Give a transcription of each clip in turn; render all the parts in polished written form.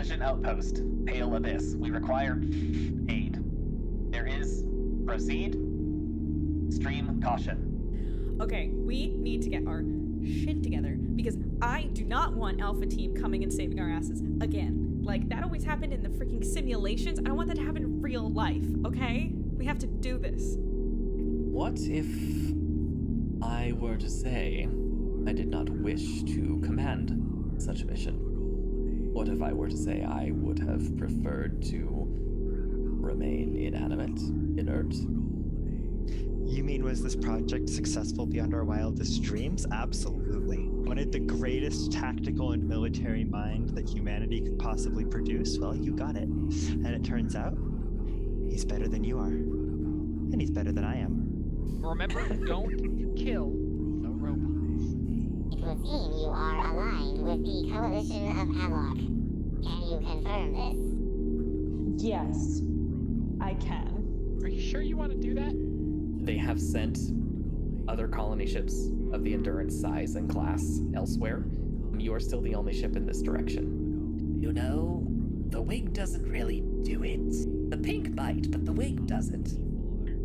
collision outpost, Pale Abyss. We require aid. There is proceed. Stream caution. Okay, we need to get our shit together because I do not want Alpha Team coming and saving our asses again. Like, that always happened in the freaking simulations. I don't want that to happen in real life, okay? We have to do this. What if I were to say I did not wish to command such a mission? What if I were to say I would have preferred to remain inanimate, inert? You mean, was this project successful beyond our wildest dreams? Absolutely. Wanted the greatest tactical and military mind that humanity could possibly produce? Well, you got it. And it turns out, he's better than you are. And he's better than I am. Remember, don't kill the robots. It would seem you are aligned with the Coalition of Amalok. Can you confirm this? Yes, I can. Are you sure you want to do that? They have sent other colony ships of the Endurance size and class elsewhere. You are still the only ship in this direction. You know, the wig doesn't really do it. The pink might, but the wig doesn't.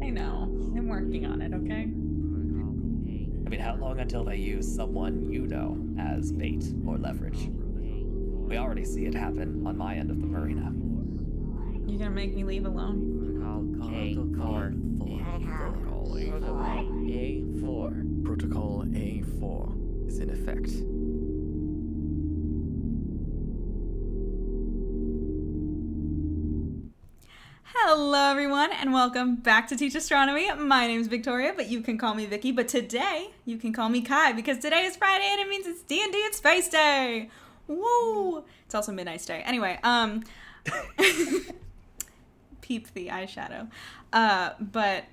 I know. I'm working on it, okay? I mean, how long until they use someone you know as bait or leverage? We already see it happen on my end of the marina. You gonna make me leave alone? A4. Protocol A4 is in effect. Hello everyone and welcome back to Teach Astronomy. My name's Victoria, but you can call me Vicky. But today you can call me Kai because today is Friday and it means it's D&D and Space Day. Woo! It's also Midnight Day. Anyway, peep the eyeshadow. But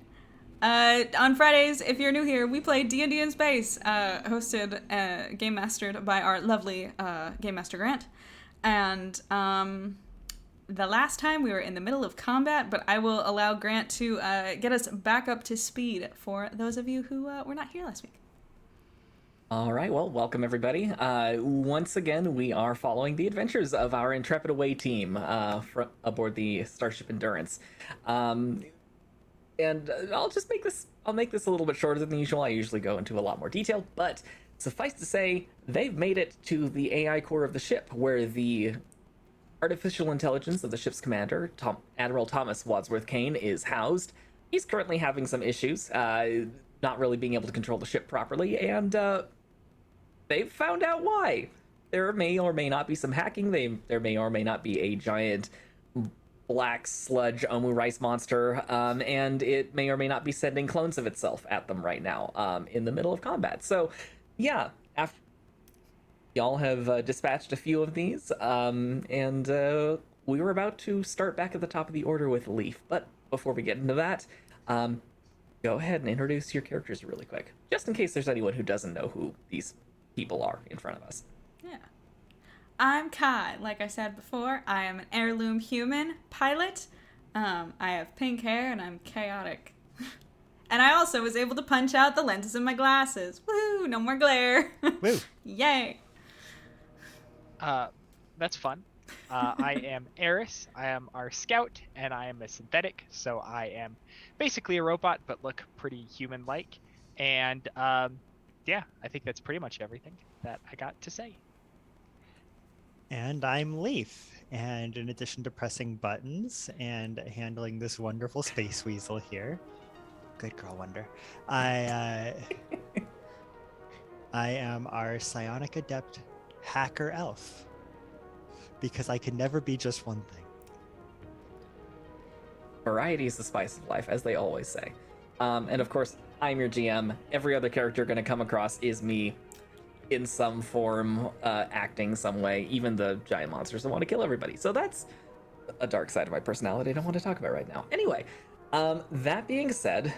on Fridays, if you're new here, we play D&D in Space, hosted, game mastered by our lovely Game Master Grant. And the last time we were in the middle of combat, but I will allow Grant to get us back up to speed for those of you who were not here last week. All right, well, welcome everybody. Once again, we are following the adventures of our intrepid away team aboard the Starship Endurance. And I'll make this a little bit shorter than usual. I usually go into a lot more detail, but suffice to say, they've made it to the AI core of the ship, where the artificial intelligence of the ship's commander, Admiral Thomas Wadsworth Kane, is housed. He's currently having some issues, not really being able to control the ship properly, and they've found out why. There may or may not be some hacking. There may or may not be a giant black sludge Omu rice monster, and it may or may not be sending clones of itself at them right now in the middle of combat. So, yeah, after y'all have dispatched a few of these, and we were about to start back at the top of the order with Leaf. But before we get into that, go ahead and introduce your characters really quick, just in case there's anyone who doesn't know who these people are in front of us. Yeah. I'm Kai. Like I said before, I am an heirloom human pilot. I have pink hair and I'm chaotic. And I also was able to punch out the lenses in my glasses. Woo! No more glare. Woo! Yay! That's fun. I am Eris. I am our scout, and I am a synthetic, so I am basically a robot, but look pretty human-like. And yeah, I think that's pretty much everything that I got to say. And I'm Leaf. And in addition to pressing buttons and handling this wonderful space weasel here, good girl Wonder, I am our psionic adept hacker elf, because I can never be just one thing. Variety is the spice of life, as they always say. And of course, I'm your GM. Every other character you're going to come across is me in some form, acting some way. Even the giant monsters that want to kill everybody. So that's a dark side of my personality I don't want to talk about right now. Anyway, that being said,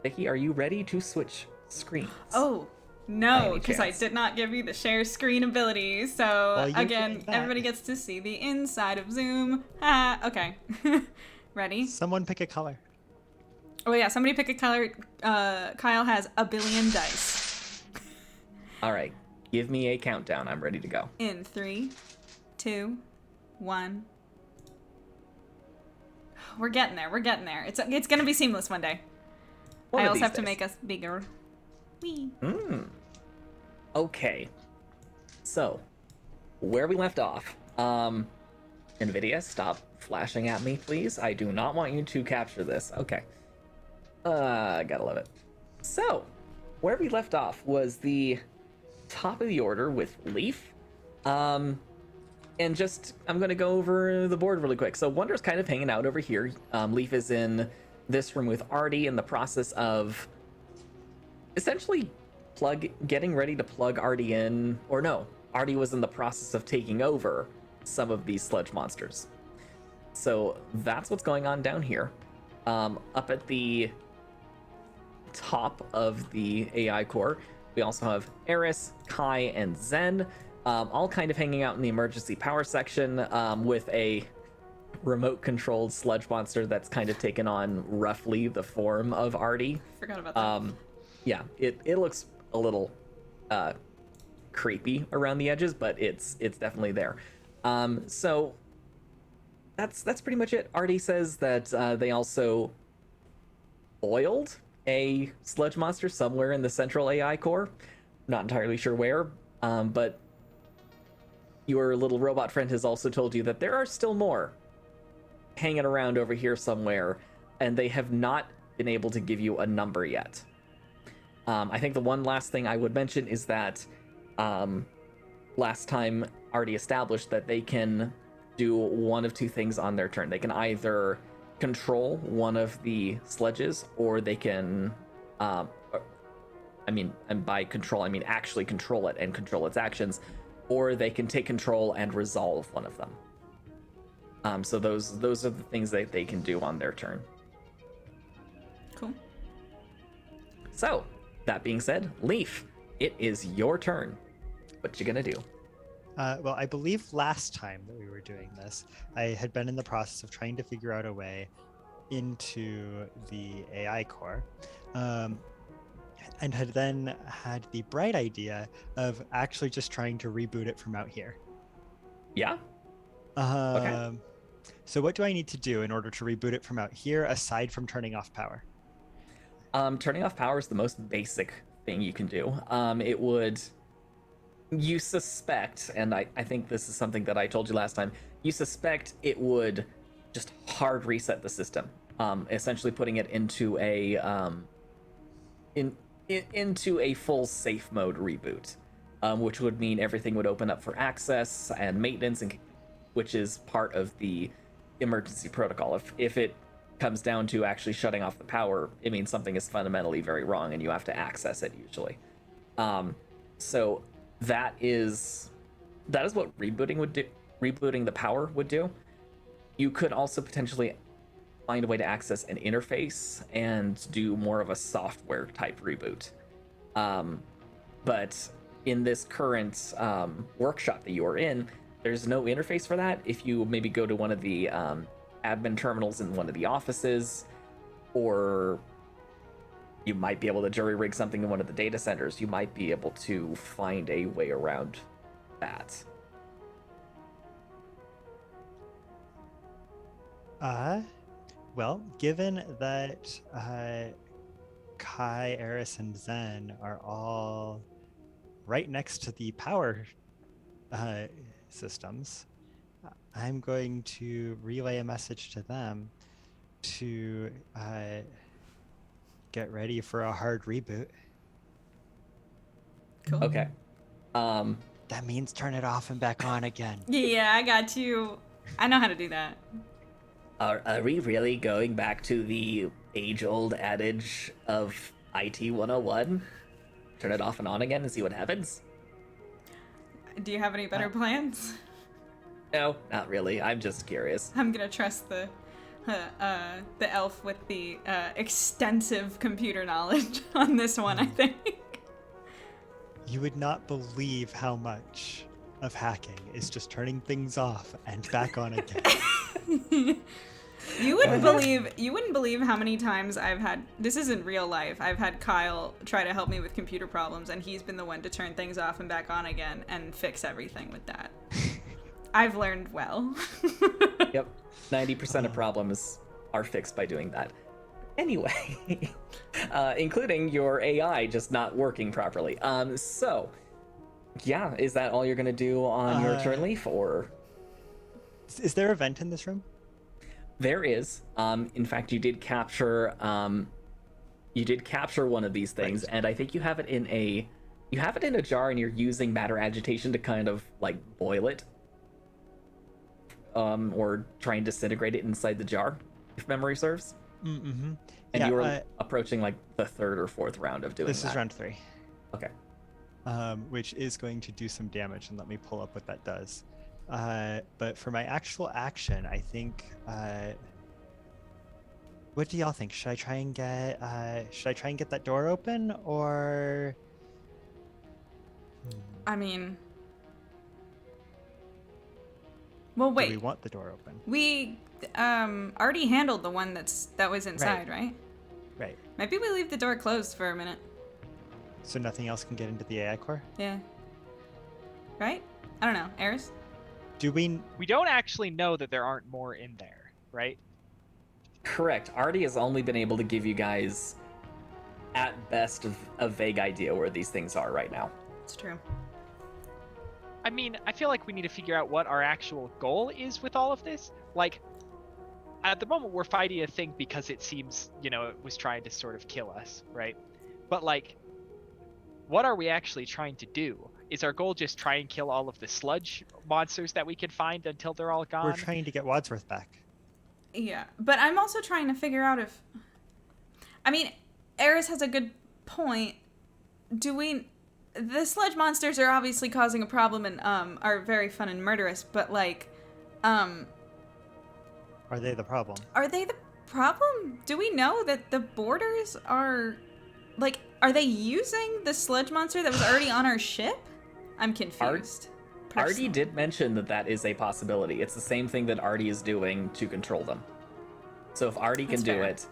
Vicky, are you ready to switch screens? Oh, no, because I did not give you the share screen ability. So, Well, again, everybody gets to see the inside of Zoom. Okay. Ready? Someone pick a color. Oh, yeah, somebody pick a color. Kyle has a billion dice. All right, give me a countdown. I'm ready to go. In 3, 2, 1. We're getting there. We're getting there. It's gonna be seamless one day. One I of also these have to days. make us bigger. Wee. Okay. So, where we left off. NVIDIA, stop flashing at me, please. I do not want you to capture this. Okay. Gotta love it. So, where we left off was the top of the order with Leaf. And just, I'm gonna go over the board really quick. So Wonder's kind of hanging out over here. Leaf is in this room with Artie in the process of essentially getting ready to plug Artie in, or no, Artie was in the process of taking over some of these sludge monsters. So that's what's going on down here. Up at the top of the AI core, we also have Eris, Kai, and Zen, all kind of hanging out in the emergency power section with a remote-controlled sludge monster that's kind of taken on roughly the form of Artie. Forgot about that. Yeah, it looks a little creepy around the edges, but it's definitely there. So that's pretty much it. Artie says that they also boiled a sludge monster somewhere in the central AI core. Not entirely sure where, but your little robot friend has also told you that there are still more hanging around over here somewhere, and they have not been able to give you a number yet. I think the one last thing I would mention is that last time Artie established that they can do one of two things on their turn. They can either control one of the sledges, or they can, and by control, I mean actually control it and control its actions, or they can take control and resolve one of them. So those are the things that they can do on their turn. Cool. So, that being said, Leaf, it is your turn. What you gonna do? Well, I believe last time that we were doing this, I had been in the process of trying to figure out a way into the AI core, and had then had the bright idea of actually just trying to reboot it from out here. Yeah? Okay. So what do I need to do in order to reboot it from out here, aside from turning off power? Turning off power is the most basic thing you can do. You suspect, and I think this is something that I told you last time, you suspect it would just hard reset the system, essentially putting it into a into a full safe mode reboot, which would mean everything would open up for access and maintenance, and which is part of the emergency protocol. If it comes down to actually shutting off the power, it means something is fundamentally very wrong and you have to access it usually. So that is what rebooting would do. Rebooting the power would do. You could also potentially find a way to access an interface and do more of a software type reboot. But in this current workshop that you are in, there's no interface for that. If you maybe go to one of the admin terminals in one of the offices, or you might be able to jury rig something in one of the data centers, you might be able to find a way around that. Well, given that Kai, Eris, and Zen are all right next to the power systems, I'm going to relay a message to them to get ready for a hard reboot. Cool. Okay. That means turn it off and back on again. Yeah, I got you. I know how to do that. Are we really going back to the age-old adage of IT 101? Turn it off and on again and see what happens? Do you have any better plans? No, not really. I'm just curious. I'm gonna trust the elf with the extensive computer knowledge on this one, I think. You would not believe how much of hacking is just turning things off and back on again. You wouldn't believe how many times I've had, this isn't real life, I've had Kyle try to help me with computer problems, and he's been the one to turn things off and back on again and fix everything with that. I've learned well. Yep, 90% of problems are fixed by doing that. Anyway, including your AI just not working properly. So, yeah, is that all you're gonna do on your turn, Leaf, or? Is there a vent in this room? There is. In fact, you did capture one of these things, Right. and I think you have it in a jar, and you're using matter agitation to kind of like boil it, or try and disintegrate it inside the jar, if memory serves. Mm-hmm. And Yeah, you were approaching like the third or fourth round of doing this that. is round 3. Okay. Which is going to do some damage, and let me pull up what that does. But for my actual action, I think. What do y'all think? Should I try and get that door open, or? I mean, well, Do wait. we want the door open? We already handled the one that was inside, right? Right. Maybe we leave the door closed for a minute. So nothing else can get into the AI core. Yeah. Right? I don't know. Eris? Do we? We don't actually know that there aren't more in there, right? Correct. Artie has only been able to give you guys, at best, a vague idea where these things are right now. It's true. I mean, I feel like we need to figure out what our actual goal is with all of this. Like, at the moment, we're fighting a thing because it seems, it was trying to sort of kill us, right? But, like, what are we actually trying to do? Is our goal just try and kill all of the sludge monsters that we can find until they're all gone? We're trying to get Wadsworth back. Yeah, but I'm also trying to figure out if... I mean, Eris has a good point. The sludge monsters are obviously causing a problem and are very fun and murderous, but, like, Are they the problem? are they the problem? Do we know that the boarders are... Like, are they using the sludge monster that was already on our ship? I'm confused. Artie did mention that is a possibility. It's the same thing that Artie is doing to control them. So if Artie can That's do fair. it,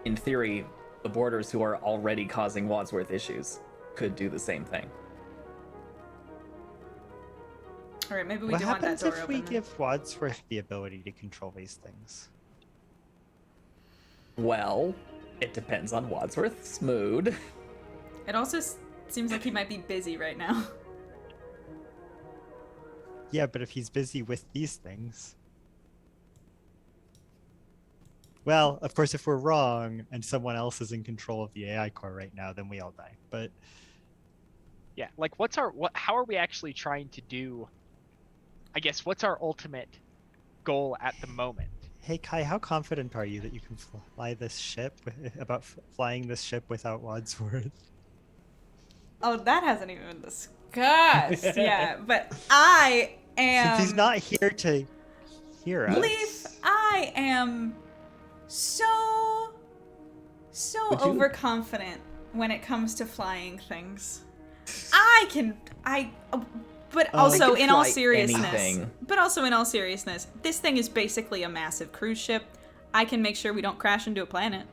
in theory, the boarders who are already causing Wadsworth issues could do the same thing. All right, maybe we What do want that happens door if open. we then. give Wadsworth the ability to control these things? Well, it depends on Wadsworth's mood. It also seems like he might be busy right now. Yeah, but if he's busy with these things... Well, of course, if we're wrong and someone else is in control of the AI core right now, then we all die. But Yeah, like, how are we actually trying to do... I guess, what's our ultimate goal at the moment? hey, Kai, how confident are you that you can fly this ship, flying this ship without Wadsworth? Oh, that hasn't even been discussed. Yeah, but I am... Since he's not here to hear us. Leaf, I am so Would you- overconfident when it comes to flying things. But You also can in all fly seriousness, anything. this thing is basically a massive cruise ship. I can make sure we don't crash into a planet.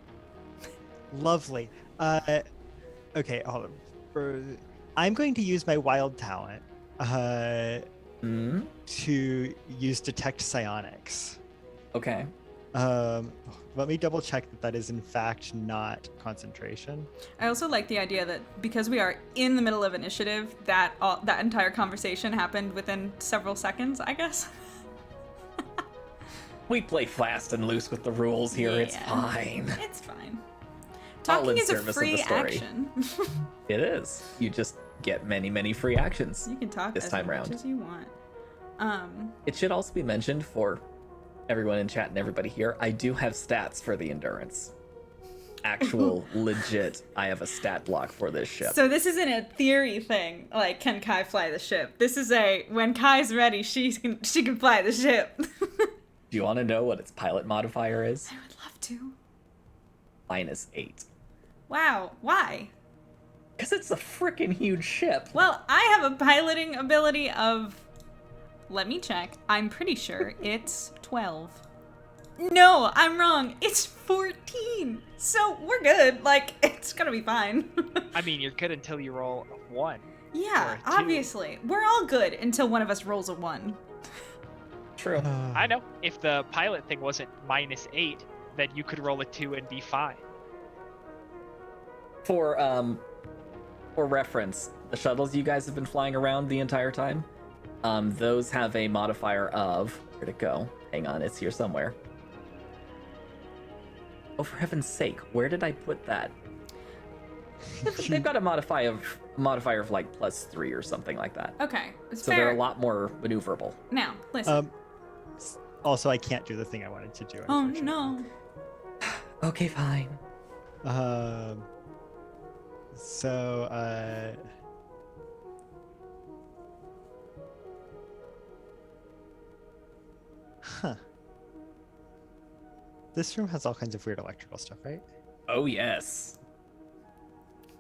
Lovely. Okay, hold on. I'm going to use my wild talent Hmm? to use detect psionics. Okay. Let me double check that is in fact not concentration. I also like the idea that because we are in the middle of initiative, that entire conversation happened within several seconds, I guess. We play fast and loose with the rules here. It's Yeah. fine. It's fine. All Talking in is a service of the free story. action. It is. You just get many, many free actions. You can talk This as time much round. as you want. It should also be mentioned for everyone in chat and everybody here, I do have stats for the endurance. Actual, legit, I have a stat block for this ship. So this isn't a theory thing, like, can Kai fly the ship? This is when Kai's ready, she can fly the ship. Do you want to know what its pilot modifier is? I would love to. -8. Wow, why? Because it's a freaking huge ship. Well, I have a piloting ability of... Let me check. I'm pretty sure it's 12. No, I'm wrong. It's 14. So we're good. Like, it's gonna be fine. I mean, you're good until you roll a 1. Yeah, Or a 2. obviously. We're all good until one of us rolls a 1. True. I know. If the pilot thing wasn't -8, then you could roll a 2 and be fine. For reference, the shuttles you guys have been flying around the entire time, those have a modifier of, where'd it go? Hang on, it's here somewhere. Oh, for heaven's sake, where did I put that? They've got a modifier of like +3 or something like that. Okay, it's So fair. they're a lot more maneuverable. Now, listen. Also, I can't do the thing I wanted to do. Oh unfortunately. no. Okay, fine. So, huh. This room has all kinds of weird electrical stuff, right? Oh yes.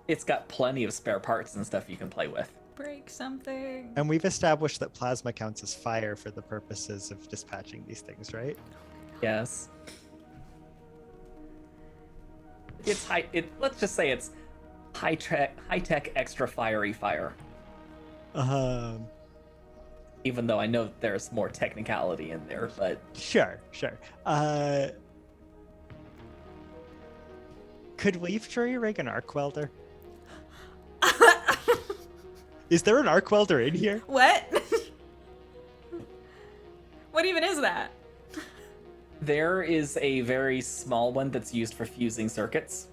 It's got plenty of spare parts and stuff you can play with. Break something. And we've established that plasma counts as fire for the purposes of dispatching these things, right? Yes. It's let's just say it's high tech extra fiery fire. Even though I know there's more technicality in there, but Sure. Could Leaf Jury rig an arc welder? Is there an arc welder in here? What? What even is that? there is a very small one that's used for fusing circuits.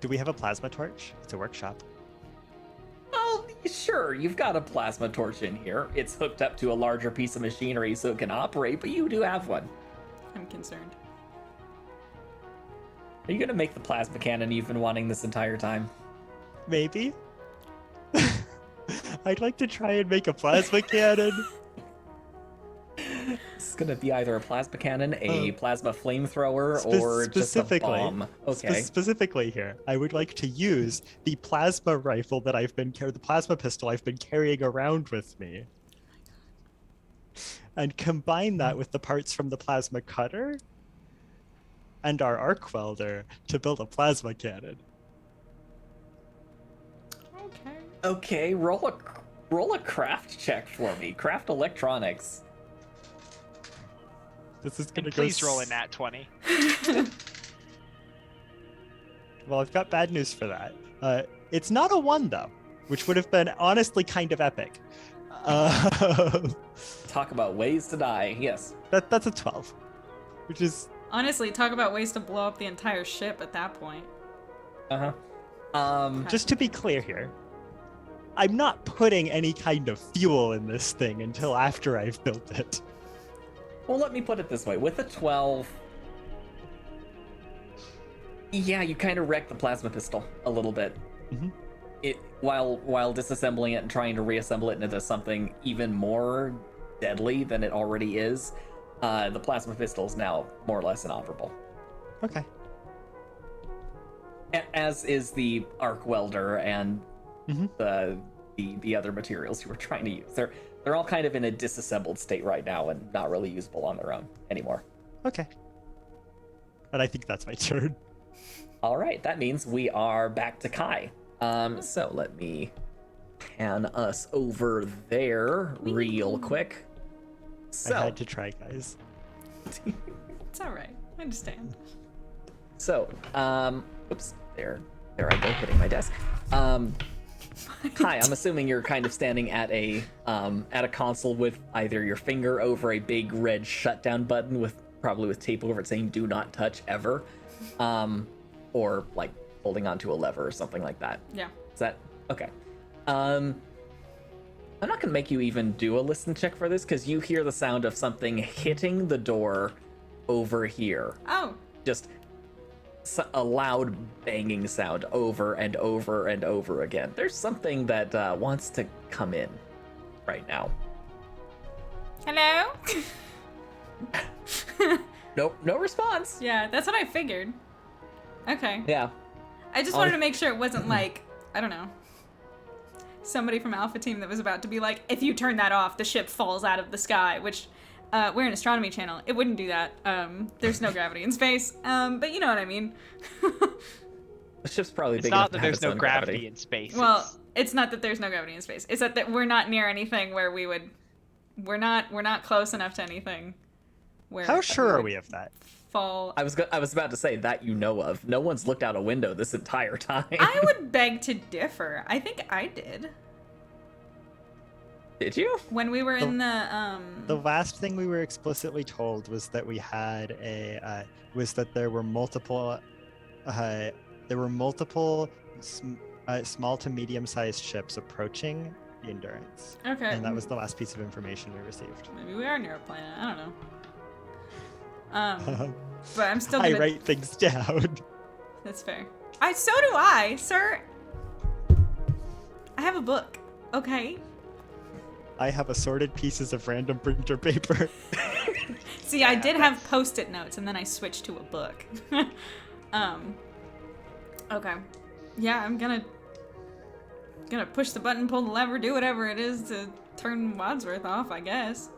Do we have a plasma torch? It's a workshop. Oh, sure, you've got a plasma torch in here. It's hooked up to a larger piece of machinery so it can operate, but you do have one. I'm concerned. Are you gonna make the plasma cannon you've been wanting this entire time? Maybe? I'd like to try and make a plasma cannon. It's gonna be either a plasma cannon, a plasma flamethrower, or just a bomb. Okay. Specifically here, I would like to use the plasma rifle that the plasma pistol I've been carrying around with me, and combine that with the parts from the plasma cutter and our arc welder to build a plasma cannon. Okay. Okay, roll a craft check for me. Craft electronics. This is gonna And go. please roll a nat 20. Well, I've got bad news for that. It's not a 1 though, which would have been honestly kind of epic. Talk about ways to die. Yes. That's a 12, which is Honestly, talk about ways to blow up the entire ship at that point. just to be clear here. I'm not putting any kind of fuel in this thing until after I've built it. Well, let me put it this way. With a 12, yeah, you kind of wreck the plasma pistol a little bit. Mhm. It while disassembling it and trying to reassemble it into something even more deadly than it already is. The plasma pistol is now more or less inoperable. Okay. As is the arc welder and Mhm. the other materials you were trying to use. They're all kind of in a disassembled state right now and not really usable on their own anymore. Okay. And I think that's my turn. All right, that means we are back to Kai. So let me pan us over there real quick. So, I had to try, guys. It's alright. I understand. so, oops, there I go, hitting my desk. Hi, I'm assuming you're kind of standing at a console with either your finger over a big red shutdown button probably with tape over it saying "Do not touch ever," or like holding onto a lever or something like that. Yeah. Is that okay? I'm not gonna make you even do a listen check for this because you hear the sound of something hitting the door over here. Oh. Just a loud banging sound over and over and over again. There's something that wants to come in right now. Hello? Nope, no response. Yeah, that's what I figured. Okay. Yeah. I just wanted to make sure it wasn't like, I don't know, somebody from Alpha Team that was about to be like, if you turn that off, the ship falls out of the sky, which we're an astronomy channel. It wouldn't do that. There's no gravity in space. But you know what I mean. The ship's probably It's big not enough that to have there's its no own gravity in space. Well, it's not that there's no gravity in space. It's that we're not near anything where we're not close enough to anything where How sure are would we of that? fall. I was about to say that you know of. No one's looked out a window this entire time. I would beg to differ. I think I did. Did you? When we were in the The last thing we were explicitly told was that we had was that there were multiple small to medium-sized ships approaching the Endurance. Okay. And that was the last piece of information we received. Maybe we are near a planet. I don't know. But I'm still I gonna. write things down. That's fair. So do I, sir. I have a book. Okay. I have assorted pieces of random printer paper. See, I did have post-it notes, and then I switched to a book. Okay. Yeah, I'm gonna push the button, pull the lever, do whatever it is to turn Wadsworth off, I guess.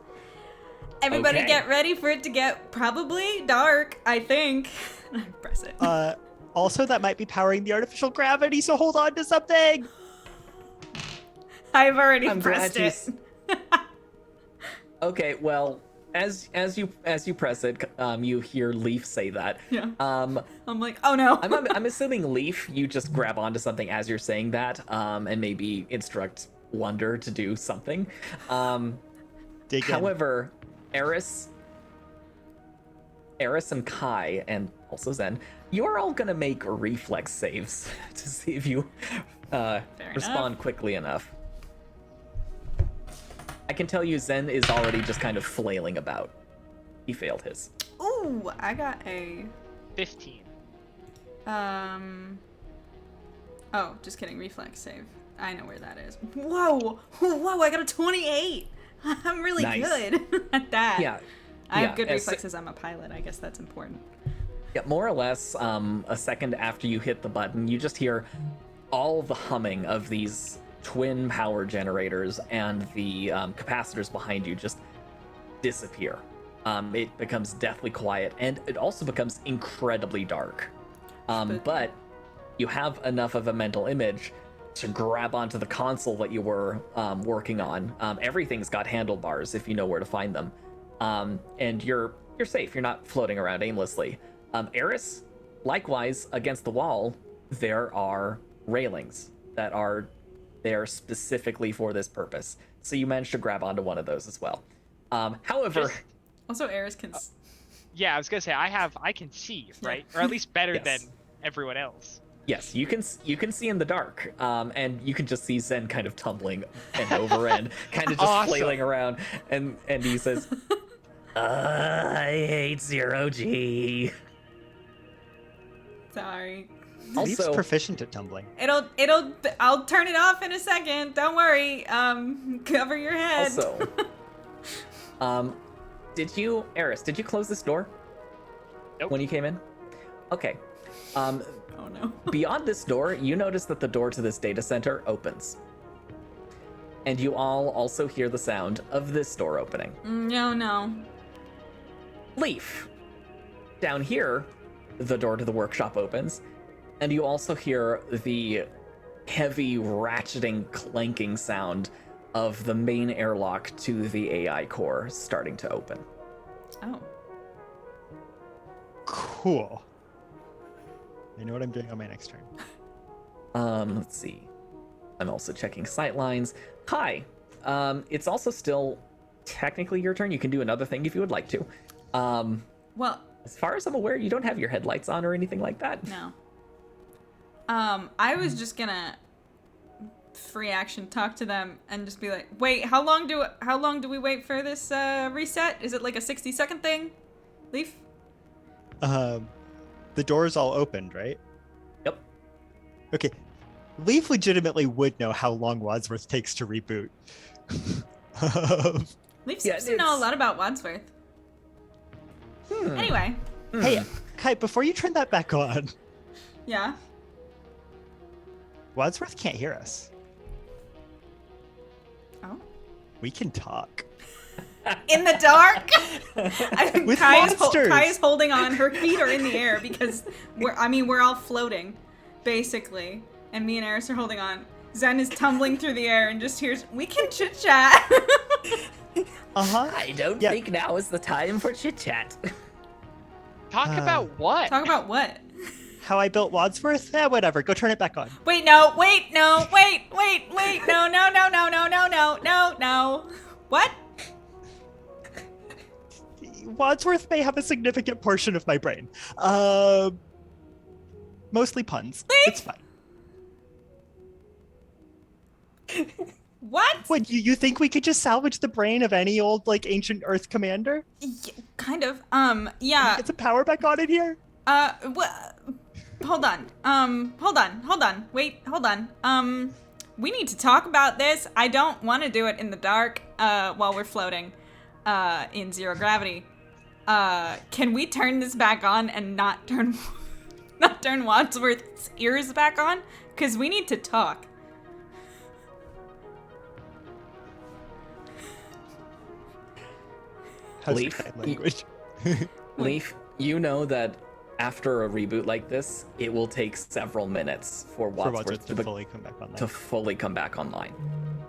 Everybody Okay. get ready for it to get probably dark, I think. I press it. Also, that might be powering the artificial gravity, so hold on to something! I've already I'm glad pressed you it. Okay, well, as you press it, you hear Leaf say that. Yeah. I'm like, oh no. I'm assuming Leaf, you just grab onto something as you're saying that, and maybe instruct Wonder to do something. Dig in. However, Eris and Kai, and also Zen, you are all gonna make reflex saves to see if you respond enough. quickly enough. I can tell you Zen is already just kind of flailing about. He failed his. Ooh, I got a 15. Oh, just kidding. Reflex save. I know where that is. Whoa! Whoa! I got a 28. I'm really Nice. good at that. Yeah. I have yeah, good as- reflexes. I'm a pilot. I guess that's important. Yeah, more or less, a second after you hit the button, you just hear all the humming of these twin power generators and the capacitors behind you just disappear. It becomes deathly quiet, and it also becomes incredibly dark. Spooky. But you have enough of a mental image to grab onto the console that you were working on. Everything's got handlebars if you know where to find them, and you're safe. You're not floating around aimlessly. Eris, likewise, against the wall, there are railings that are there specifically for this purpose. So you managed to grab onto one of those as well. However, Just- Also, Eris can. Yeah, I was gonna say I can see, right? Or at least better Yes. than everyone else. yes, you can see in the dark, and you can just see Zen kind of tumbling end over end, kind of just Awesome. flailing around, and he says, "I hate 0G." Sorry. Leaf's Also, proficient at tumbling. I'll turn it off in a second. Don't worry. Cover your head. also, Eris, did you close this door? Nope. When you came in? Okay. Oh no. Beyond this door, you notice that the door to this data center opens. And you all also hear the sound of this door opening. No. Leaf. Down here, the door to the workshop opens, and you also hear the heavy ratcheting, clanking sound of the main airlock to the AI core starting to open. Oh. Cool. I know what I'm doing on my next turn. Let's see. I'm also checking sightlines. Hi. It's also still technically your turn. You can do another thing if you would like to. Well, As far as I'm aware, you don't have your headlights on or anything like that. no. I was just gonna free action talk to them and just be like, wait, how long do we wait for this reset? Is it like a 60-second thing? Leaf? The door's all opened, right? Yep. Okay. Leaf legitimately would know how long Wadsworth takes to reboot. Leaf Yeah, seems to know a it's- lot about Wadsworth. Anyway, Hey, Kai, before you turn that back on, yeah. Wadsworth can't hear us. Oh. We can talk. In the dark? With Kai monsters. is holding on. Her feet are in the air because we're all floating, basically. And me and Eris are holding on. Zen is tumbling through the air and just hears, we can chit chat. Uh-huh. I don't Yeah. think now is the time for chit chat. Talk about what? Talk about what? How I built Wadsworth? Whatever. Go turn it back on. Wait, no, wait, no, wait, no, no, no, no, no, no, no, no, no. What? Wadsworth may have a significant portion of my brain. Mostly puns. It's fine. What? What, you think we could just salvage the brain of any old, like, ancient Earth commander? Kind of. Yeah. Get some power back on it here? Hold on. Wait, hold on. We need to talk about this. I don't want to do it in the dark, while we're floating, in zero gravity. Can we turn this back on and not turn Wadsworth's ears back on? 'Cause we need to talk. How's Leaf, sign language? Leaf, you know that after a reboot like this, it will take several minutes for For Wadsworth Wadsworth to fully come back online. to fully come back online.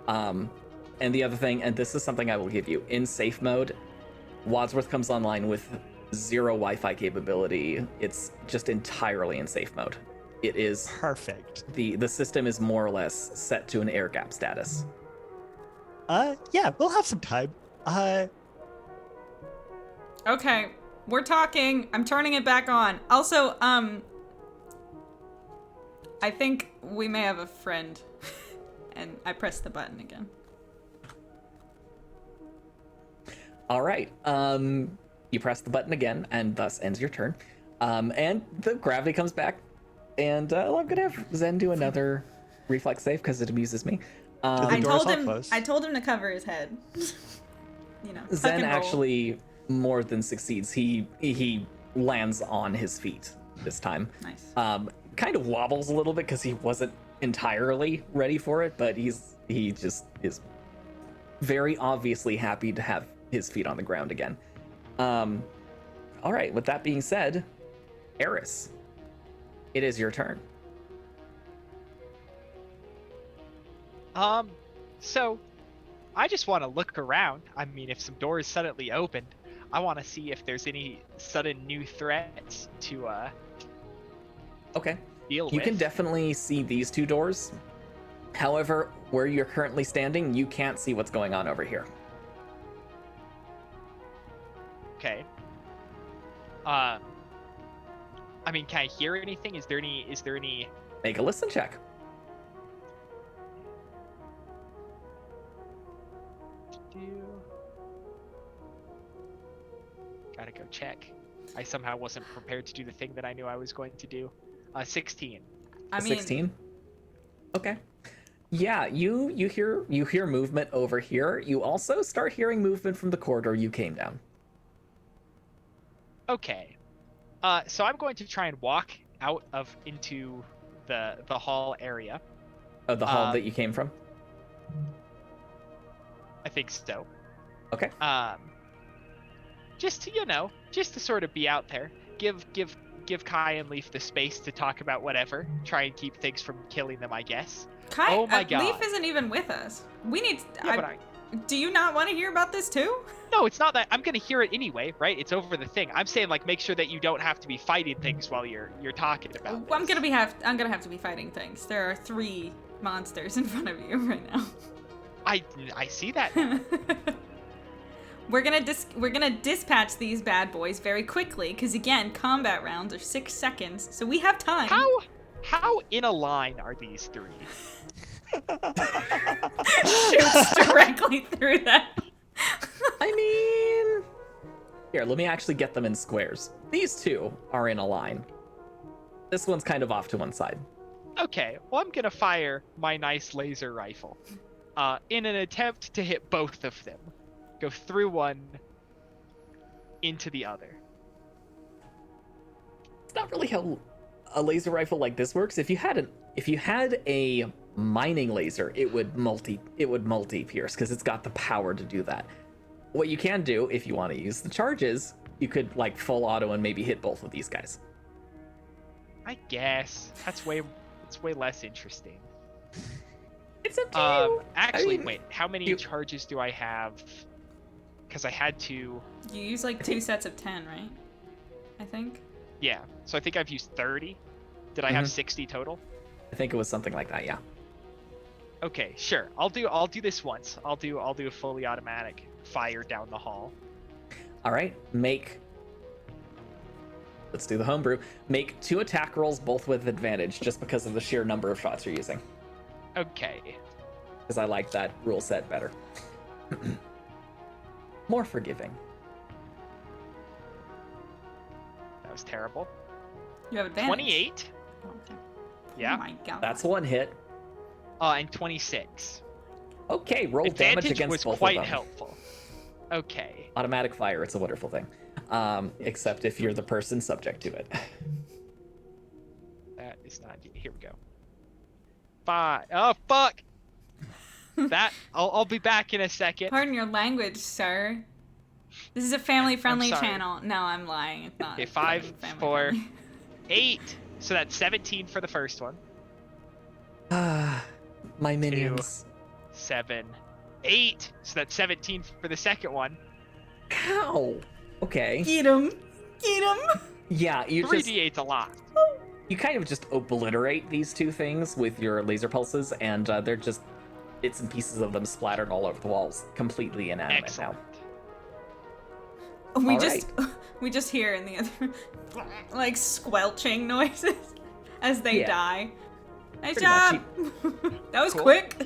And the other thing, and this is something I will give you, in safe mode, Wadsworth comes online with 0 Wi-Fi capability. It's just entirely in safe mode. It is Perfect. the system is more or less set to an air gap status. Yeah, we'll have some time. Okay, we're talking. I'm turning it back on. Also, I think we may have a friend. And I pressed the button again. All right. You press the button again, and thus ends your turn. And the gravity comes back, and I'm gonna have Zen do another reflex save because it amuses me. The door's all closed. I told him to cover his head. You know, tuck Zen and roll. actually more than succeeds. He lands on his feet this time. Nice. Kind of wobbles a little bit because he wasn't entirely ready for it, but he just is very obviously happy to have his feet on the ground again. All right. With that being said, Eris, it is your turn. So I just want to look around. I mean, if some doors suddenly opened, I want to see if there's any sudden new threats to Okay. deal with. You can definitely see these two doors. However, where you're currently standing, you can't see what's going on over here. Okay. I mean, can I hear anything? Is there any? Make a listen check. Gotta go check. I somehow wasn't prepared to do the thing that I knew I was going to do. 16. I mean, 16. Okay. Yeah, you hear movement over here. You also start hearing movement from the corridor you came down. Okay. So I'm going to try and walk out into the hall area. Oh, the hall that you came from? I think so. Okay. Just to sort of be out there, give Kai and Leaf the space to talk about whatever, try and keep things from killing them, I guess. Kai, Oh my God. Leaf isn't even with us. We need. Yeah, Do you not want to hear about this too? No, it's not that. I'm gonna hear it anyway, right? It's over the thing. I'm saying, like, make sure that you don't have to be fighting things while you're talking about this. I'm gonna have to be fighting things. There are 3 monsters in front of you right now. I see that now. We're gonna dispatch these bad boys very quickly, because again, combat rounds are 6 seconds, so we have time. How in a line are these 3? Shoots directly through that. I mean, here, let me actually get them in squares. These two are in a line. This one's kind of off to one side. Okay, well, I'm gonna fire my nice laser rifle in an attempt to hit both of them. Go through one, into the other. It's not really how a laser rifle like this works. If you had a mining laser, it would multi pierce because it's got the power to do that. What you can do if you want to use the charges, you could like full auto and maybe hit both of these guys. I guess it's way less interesting. It's up to you. Actually, I mean, wait. How many charges do I have? because I had to. You use like 2 sets of 10, right? I think. Yeah. So I think I've used 30. Did I have 60 total? I think it was something like that, yeah. Okay, sure. I'll do this once. I'll do a fully automatic fire down the hall. All right, let's do the homebrew. Make 2 attack rolls, both with advantage, just because of the sheer number of shots you're using. Okay. Because I like that rule set better. More forgiving. That was terrible. You have advantage. 28. Oh, okay. Yeah. Oh my god. That's 1 hit. And 26. Okay, roll damage Advantage against was both quite of them. helpful. Okay. Automatic fire, it's a wonderful thing. Except if you're the person subject to it. That is not. Here we go. 5. Oh fuck. That I'll be back in a second. Pardon your language, sir. This is a family-friendly sorry. channel. No, I'm lying. It's not. Okay, 5, family 4, friendly. 8. So that's 17 for the first one. My minions. 7, 8. So that's 17 for the second one. Ow! Okay. Get him! Get him! Yeah, you 3d8's a lot. you kind of just obliterate these 2 things with your laser pulses, and they're just bits and pieces of them splattered all over the walls, completely inanimate Excellent. now. We just hear in the other like squelching noises as they Yeah. die. Nice Pretty job! That was Cool. quick.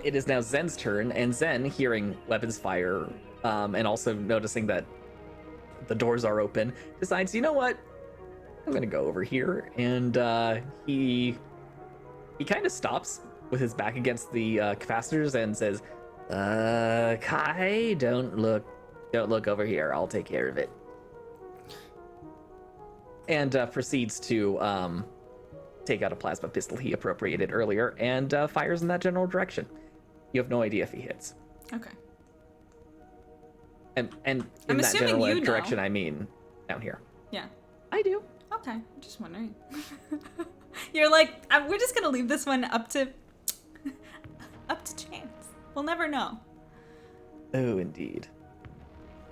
It is now Zen's turn, and Zen, hearing weapons fire, and also noticing that the doors are open, decides, you know what? I'm gonna go over here, and he kind of stops with his back against the capacitors and says, Kai, don't look over here. I'll take care of it. And proceeds to take out a plasma pistol he appropriated earlier and fires in that general direction. You have no idea if he hits. Okay. And in I'm that assuming general you know. direction, I mean down here. Yeah. I do. Okay. I'm just wondering. You're like, we're just gonna leave this one up to chance. We'll never know. Oh, indeed.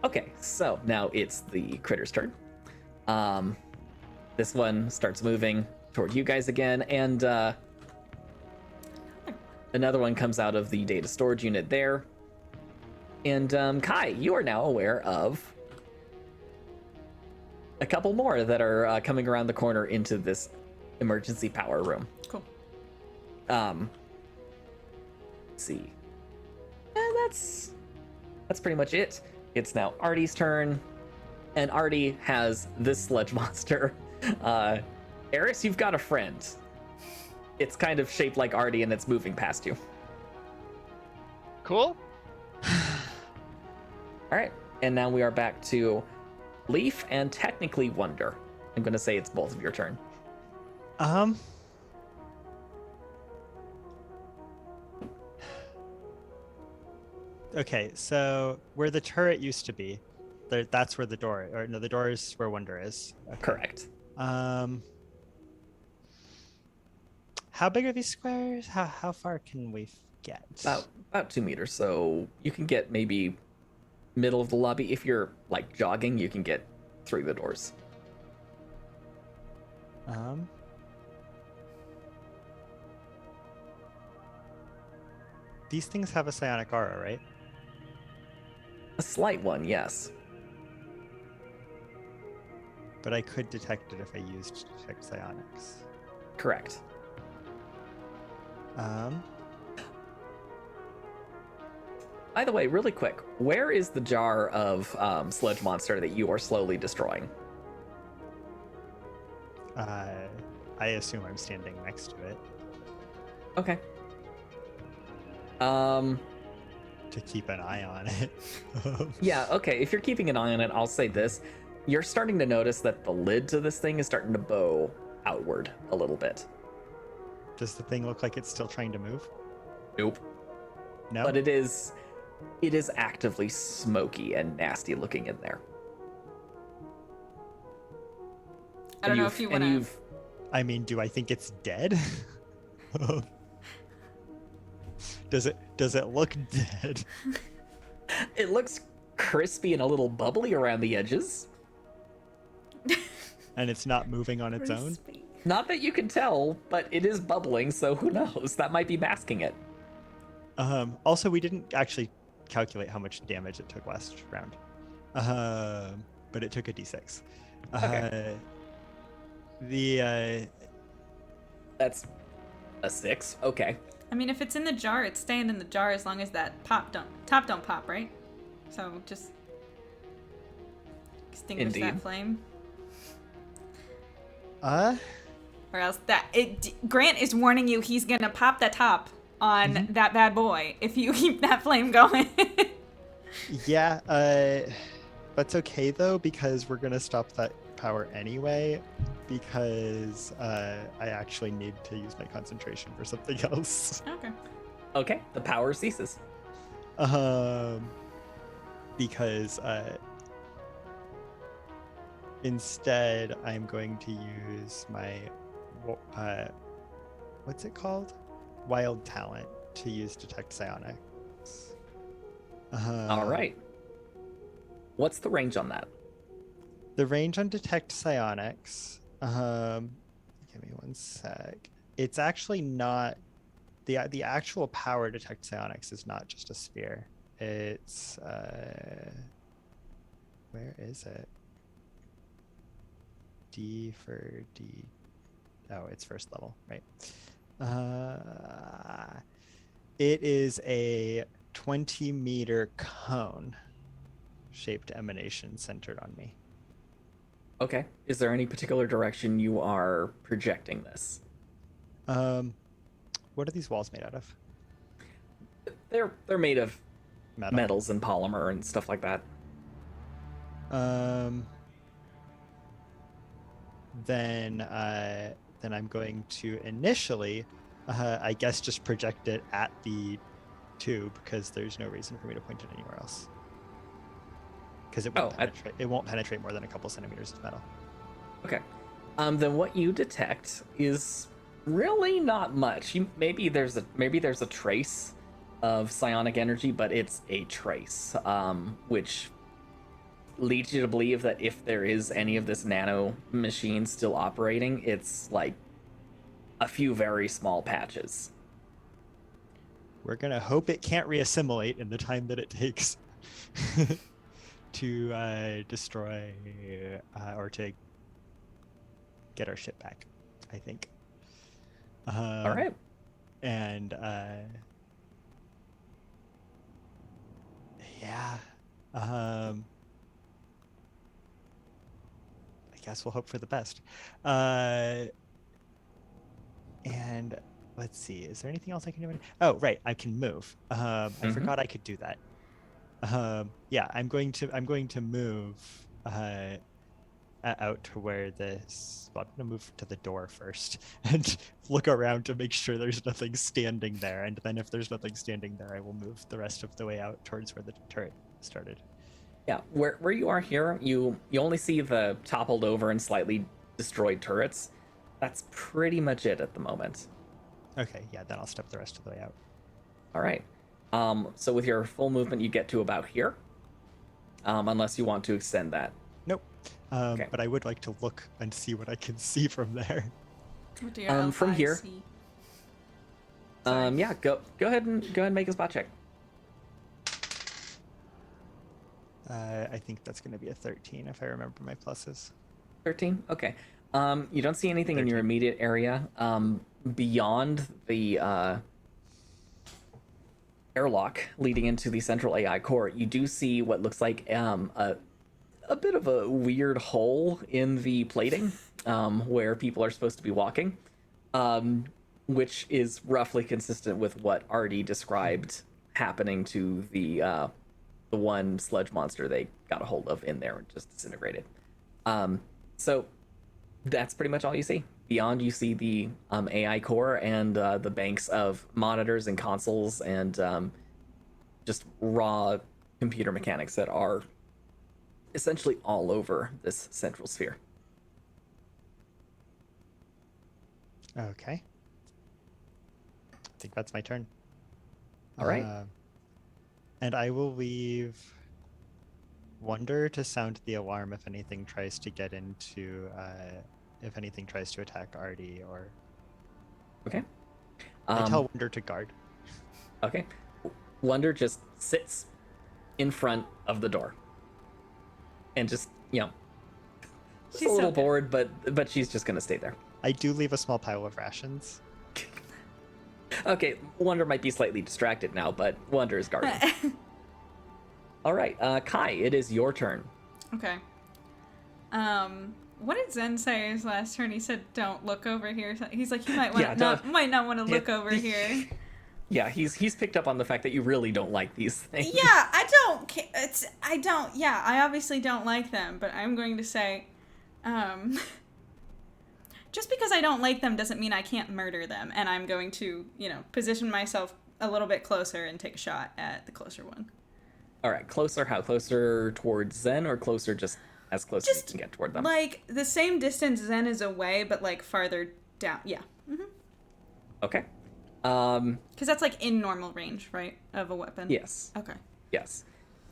Okay, so now it's the critter's turn. This one starts moving toward you guys again, and another one comes out of the data storage unit there. And Kai, you are now aware of a couple more that are coming around the corner into this emergency power room. Cool. Let's see. That's pretty much it. It's now Artie's turn, and Artie has this sludge monster. Eris, you've got a friend. It's kind of shaped like Artie, and it's moving past you. Cool. All right, and now we are back to Leaf and technically Wonder. I'm going to say it's both of your turn. Okay, so where the turret used to be, that's where the door, or no, the door is where Wonder is. Okay. Correct. How big are these squares? How far can we get? About 2 meters, so you can get maybe middle of the lobby. If you're like jogging, you can get through the doors. These things have a psionic aura, right? A slight one, yes. But I could detect it if I used detect psionics. Correct. By the way, really quick, where is the jar of sludge monster that you are slowly destroying? I assume I'm standing next to it Okay. to keep an eye on it. Yeah, okay. If you're keeping an eye on it, I'll say this. You're starting to notice that the lid to this thing is starting to bow outward a little bit. Does the thing look like it's still trying to move? Nope. No. But it is actively smoky and nasty looking in there. I don't know if you want to. I mean, do I think it's dead? Does it look dead? It looks crispy and a little bubbly around the edges. And it's not moving on its own. Crispy. Not that you can tell, but it is bubbling, so who knows? That might be masking it. Also, we didn't actually calculate how much damage it took last round. But it took a d6. Okay. The That's a 6. Okay. I mean, if it's in the jar, it's staying in the jar as long as that top don't pop, right? So just extinguish that Indeed. flame. uh Or else Grant is warning you he's gonna pop the top on that bad boy if you keep that flame going. yeah, that's okay though, because we're gonna stop that power anyway, because I actually need to use my concentration for something else. Okay. Okay, the power ceases. Because instead I'm going to use my what's it called? Wild talent to use detect psionics. All right. What's the range on that? The range on detect psionics. Give me one sec. It's actually not the actual power detect psionics is not just a sphere. It's where is it? D for D. Oh, it's first level, right? It is a 20-meter cone shaped emanation centered on me. Okay. Is there any particular direction you are projecting this? What are these walls made out of? They're made of Metal. metals and polymer and stuff like that. Then I'm going to initially, I guess, just project it at the tube, because there's no reason for me to point it anywhere else. Because it won't penetrate. It won't penetrate more than a couple centimeters of metal. Okay. Then what you detect is really not much. Maybe there's a trace of psionic energy, but it's a trace, which leads you to believe that if there is any of this nano machine still operating, it's like a few very small patches. We're gonna hope it can't reassimilate in the time that it takes to destroy or to get our ship back, I think. All right. And yeah, I guess we'll hope for the best. And let's see, is there anything else I can do? Oh, right, I can move. I forgot I could do that. Yeah, I'm going to move out to where this. Well, I'm gonna move to the door first and look around to make sure there's nothing standing there. And then if there's nothing standing there, I will move the rest of the way out towards where the turret started. Yeah, where you are here, you only see the toppled over and slightly destroyed turrets. That's pretty much it at the moment. Okay, yeah, then I'll step the rest of the way out. All right. So with your full movement, you get to about here, unless you want to extend that. Nope. Okay. But I would like to look and see what I can see from there. What do your From elf here. eyes see? Sorry. Yeah, go ahead and make a spot check. I think that's going to be a 13 if I remember my pluses. 13. Okay. You don't see anything in your 13. immediate area. Beyond the airlock leading into the central AI core, you do see what looks like a bit of a weird hole in the plating where people are supposed to be walking, which is roughly consistent with what Artie described happening to the one sludge monster they got a hold of in there and just disintegrated. So that's pretty much all you see. Beyond, you see the AI core and the banks of monitors and consoles and just raw computer mechanics that are essentially all over this central sphere. Okay. I think that's my turn. All right. And I will leave Wonder to sound the alarm if anything tries to get into, if anything tries to attack Artie, or Okay. I tell Wonder to guard. Okay. Wonder just sits in front of the door. And just, just She's a little so good. bored, but she's just gonna stay there. I do leave a small pile of rations. Okay, Wonder might be slightly distracted now, but Wonder is guarding. All right, Kai, it is your turn. Okay. What did Zen say his last turn? He said, "Don't look over here." He's like, "You might might not want to look over here." Yeah, he's picked up on the fact that you really don't like these things. Yeah, I obviously don't like them, but I'm going to say, just because I don't like them doesn't mean I can't murder them, and I'm going to, position myself a little bit closer and take a shot at the closer one. All right, closer. How closer towards Zen, or closer just as close as you can get toward them? Like the same distance Zen is away, but like farther down. Yeah. Mm-hmm. Okay. Because that's like in normal range, right, of a weapon. Yes. Okay. Yes.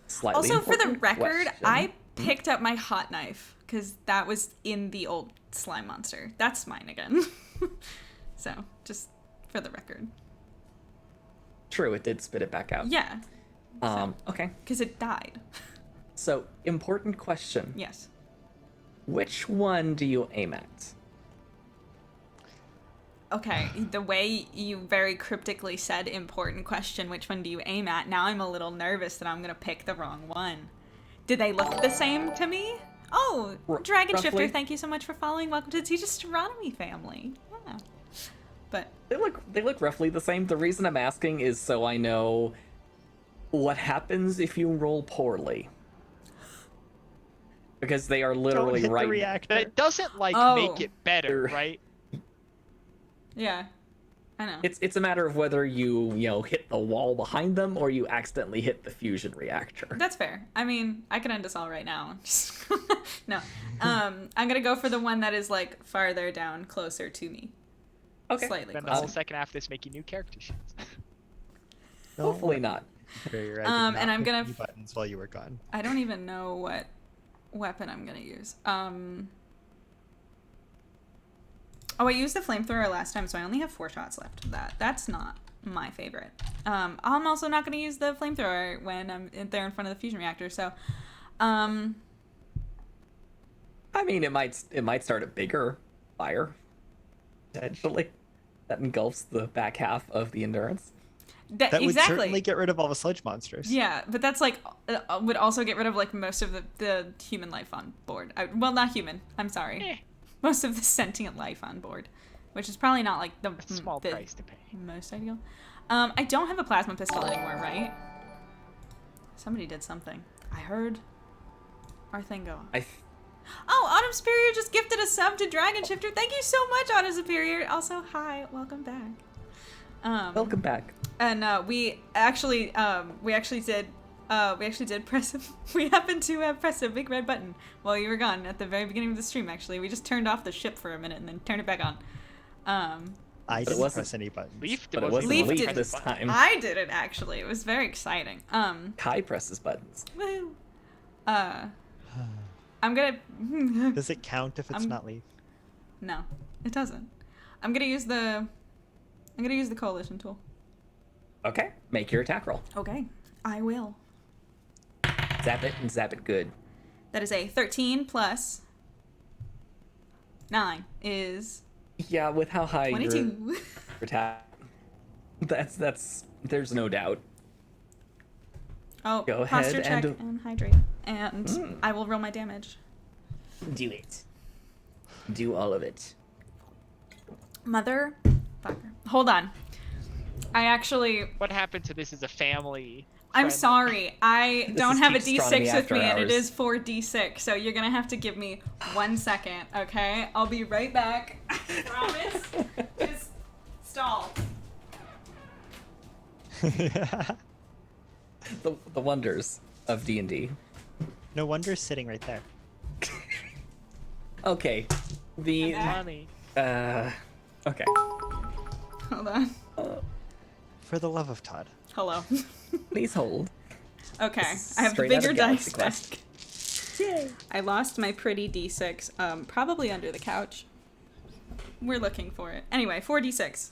Slightly. Also, for the important record, question. I picked up my hot knife because that was in the old slime monster. That's mine again. So, just for the record. True, it did spit it back out. Yeah. Okay. Because it died. So, important question. Yes. Which one do you aim at? Okay, the way you very cryptically said important question, which one do you aim at? Now I'm a little nervous that I'm going to pick the wrong one. Did they look the same to me? Oh, Dragon roughly. Shifter, thank you so much for following. Welcome to the Teach Astronomy family. Yeah. But They look roughly the same. The reason I'm asking is so I know what happens if you roll poorly. Because they are literally Don't hit right. the reactor. That doesn't like Oh. make it better, They're- right? yeah, I know. It's a matter of whether you hit the wall behind them or you accidentally hit the fusion reactor. That's fair. I mean, I can end us all right now. No. I'm going to go for the one that is like farther down, closer to me. Okay. Slightly Then the closer. whole second half of this making new character sheets. Hopefully not. Barrier, And I'm gonna push any buttons while you were gone. I don't even know what weapon I'm gonna use. Oh, I used the flamethrower last time, so I only have 4 shots left of that. That's not my favorite. I'm also not gonna use the flamethrower when I'm there in front of the fusion reactor. So, I mean, it might start a bigger fire, potentially, that engulfs the back half of the Endurance. That would exactly. certainly get rid of all the sludge monsters. Yeah, but that's like would also get rid of like most of the human life on board. Well, not human. I'm sorry. Eh. Most of the sentient life on board, which is probably not like the A small the price to pay. most ideal. I don't have a plasma pistol anymore, right? Somebody did something. I heard our thing go off. Oh, Autumn Superior just gifted a sub to Dragon Shifter. Thank you so much, Autumn Superior. Also, hi, welcome back. Welcome back. And we actually did press we happened to press a big red button while you were gone at the very beginning of the stream. Actually, we just turned off the ship for a minute and then turned it back on. I didn't wasn't- press any buttons. Leaf But it wasn't wasn't Leaf Leaf did- this time. I did it actually. It was very exciting. Kai presses buttons. Woo. I'm gonna Does it count if it's not Leaf? no, it doesn't. I'm gonna use the coalition tool. Okay, make your attack roll. Okay, I will. Zap it and zap it good. That is a 13 plus 9 is Yeah, with how high your 22. attack. That's there's no doubt. Oh, Go posture ahead check and- and hydrate. And I will roll my damage. Do it. Do all of it. Mother fucker. Hold on. I actually What happened to this is a family. I'm friend. sorry. I don't is have a Teach Astronomy D6 with After me, and it Hours. is 4D6, so you're gonna have to give me 1 second, okay? I'll be right back. I promise. Just stall. The wonders of D&D. No wonder it's sitting right there. Okay. The Money. okay. Hold on. For the love of Todd. Hello. Please hold. Okay, This is I have the straight out of bigger Galaxy dice Quest. stack. I lost my pretty d6, probably under the couch. We're looking for it. Anyway, 4d6.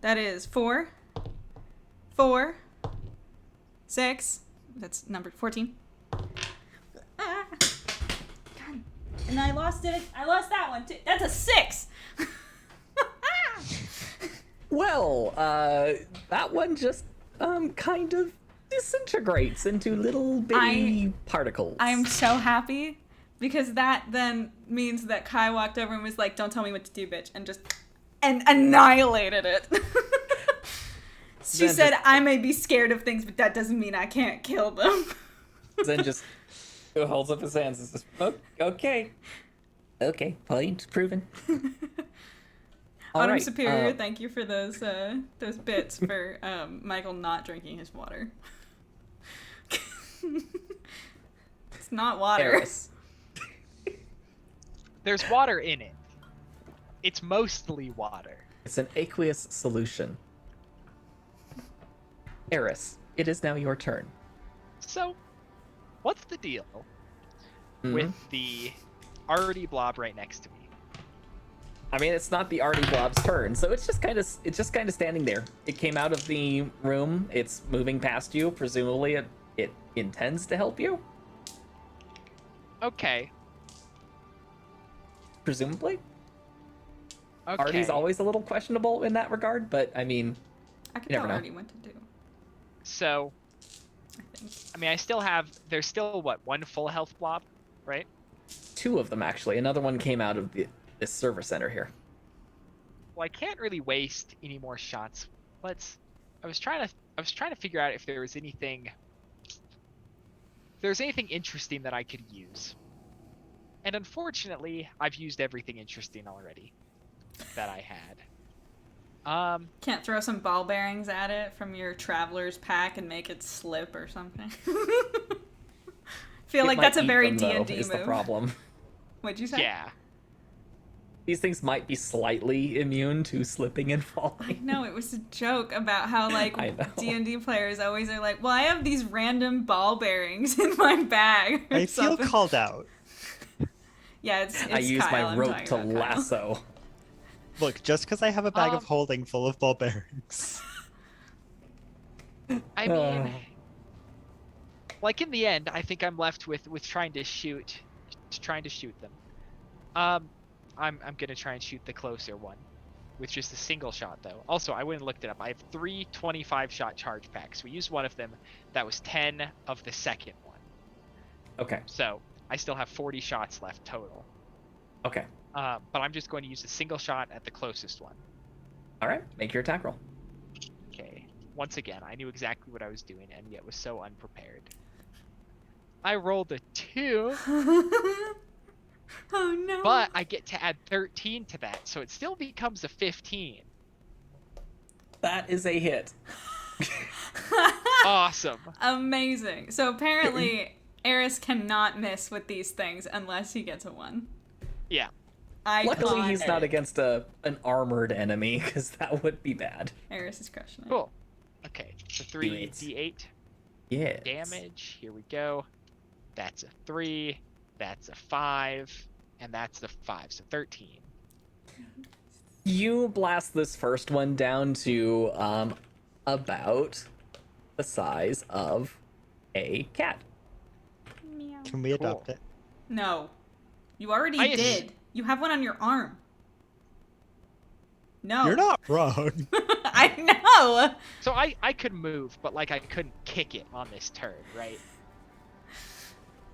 That is 4, 4, 6. That's number 14. Ah. God. And I lost it. I lost that one too. That's a 6. Well, that one just kind of disintegrates into little bitty particles. I'm so happy because that then means that Kai walked over and was like, "Don't tell me what to do, bitch," and just annihilated it. She Then said, just- "I may be scared of things, but that doesn't mean I can't kill them." Then just holds up his hands and says, okay, point proven. All Autumn right, Superior, thank you for those bits for Michael not drinking his water. It's not water. Eris. There's water in it. It's mostly water. It's an aqueous solution. Eris, it is now your turn. So, what's the deal Mhm. with the arty blob right next to me? I mean, it's not the Artie Blob's turn, so it's just kind of standing there. It came out of the room. It's moving past you. Presumably, it intends to help you. Okay. Presumably, Okay. Artie's always a little questionable in that regard, but I mean, I could You tell never know. already what to do, So, I think. I mean, there's still, what, one full health blob, right? 2 of them actually. Another one came out of this server center here. Well, I can't really waste any more shots. I was trying to figure out if there was anything interesting that I could use. And unfortunately, I've used everything interesting already that I had. Can't throw some ball bearings at it from your traveler's pack and make it slip or something. Feel It like might that's a eat very them, though, D&D is move. the problem. What'd you say? Yeah. These things might be slightly immune to slipping and falling. No, it was a joke about how like I know. D&D players always are like, well, I have these random ball bearings in my bag. Or I feel something. called out. Yeah, it's I use Kyle my I'm rope talking to about, Kyle. lasso. Look, just because I have a bag of Um, holding full of ball bearings. I mean, like in the end, I think I'm left with trying to shoot them. I'm gonna try and shoot the closer one, with just a single shot though. Also, I went and looked it up. I have 3 25-shot charge packs. We used one of them. That was 10 of the second one. Okay. So I still have 40 shots left total. Okay. But I'm just going to use a single shot at the closest one. All right. Make your attack roll. Okay. Once again, I knew exactly what I was doing and yet was so unprepared. I rolled a 2, Oh no. but I get to add 13 to that, so it still becomes a 15. That is a hit. Awesome. Amazing. So apparently Eris cannot miss with these things unless he gets a 1. Yeah. Luckily, Iconic. he's not against an armored enemy, because that would be bad. Eris is crushing it. Cool. Okay, so 3 it. d8 Yeah. damage. Here we go. That's a 3. That's a 5. And that's the 5, so 13. You blast this first one down to about the size of a cat. Meow. Can we adopt it? No. You already I did. You have one on your arm. No. You're not wrong. I know. So I could move, but like I couldn't kick it on this turn, right?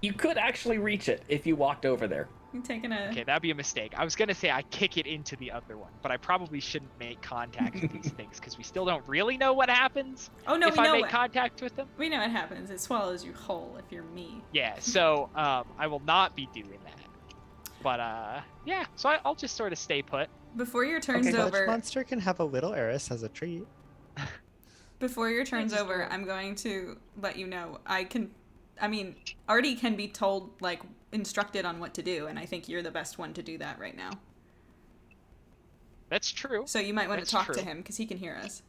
You could actually reach it if you walked over there. You taking a Okay, that'd be a mistake. I was gonna say I kick it into the other one, but I probably shouldn't make contact with these things because we still don't really know what happens Oh no, if we I know make what. contact with them. We know what happens. It swallows you whole if you're me. Yeah, so I will not be doing that. But yeah, so I'll just sort of stay put. Before your turn's Okay. Such over, monster can have a little Eris as a treat. before your turn's just over, go. I'm going to let you know Artie can be told, like, instructed on what to do, and I think you're the best one to do that right now. That's true. So you might want to That's talk to true. him because he can hear us.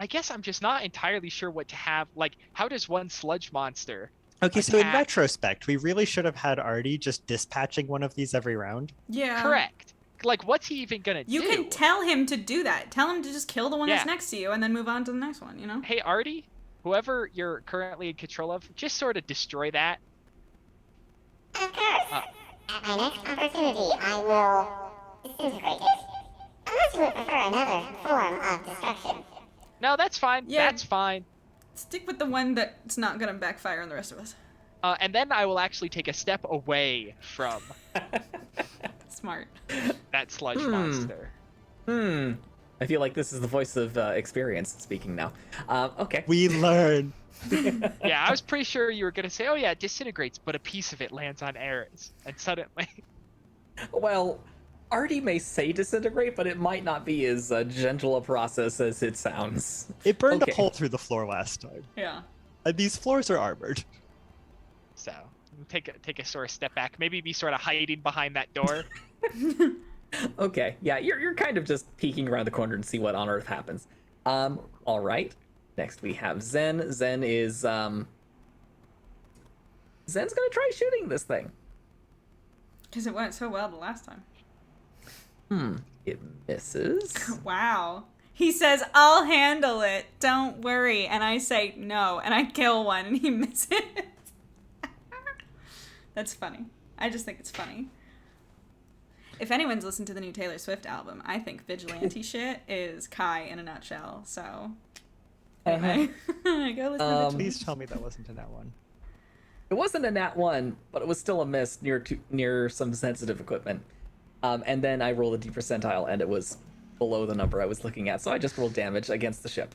I guess I'm just not entirely sure what to have. Like, how does one sludge monster? Okay, so in attack- retrospect, we really should have had Artie just dispatching one of these every round. Yeah. Correct. Like, what's he even gonna You do? can tell him to do that. Tell him to just kill the one that's Yeah. next to you and then move on to the next one, you know? Hey, Artie, whoever you're currently in control of, just sort of destroy that. Of course. At my next opportunity, I will disintegrate it. Unless you would prefer another form of destruction. No, that's fine. Yeah. That's fine. Stick with the one that's not gonna backfire on the rest of us. And then I will actually take a step away from Smart. that sludge monster. I feel like this is the voice of experience speaking now. Okay. We learn. Yeah, I was pretty sure you were gonna say, "Oh yeah, it disintegrates," but a piece of it lands on Ares, and suddenly. Well, Artie may say disintegrate, but it might not be as gentle a process as it sounds. It burned Okay. a hole through the floor last time. Yeah. And these floors are armored. So take a sort of step back, maybe be sort of hiding behind that door. Okay, yeah, you're kind of just peeking around the corner to see what on earth happens. All right. Next we have Zen. Zen is Zen's gonna try shooting this thing. Because it went so well the last time. It misses. Wow. He says, I'll handle it. Don't worry. And I say, no. And I kill one and he misses. That's funny. I just think it's funny. If anyone's listened to the new Taylor Swift album, I think vigilante shit is Kai in a nutshell. So, anyway, go listen to Vigilante. Please tell me that wasn't in that one. It wasn't a nat 1, but it was still a miss near some sensitive equipment. And then I rolled a D percentile, and it was below the number I was looking at, so I just rolled damage against the ship.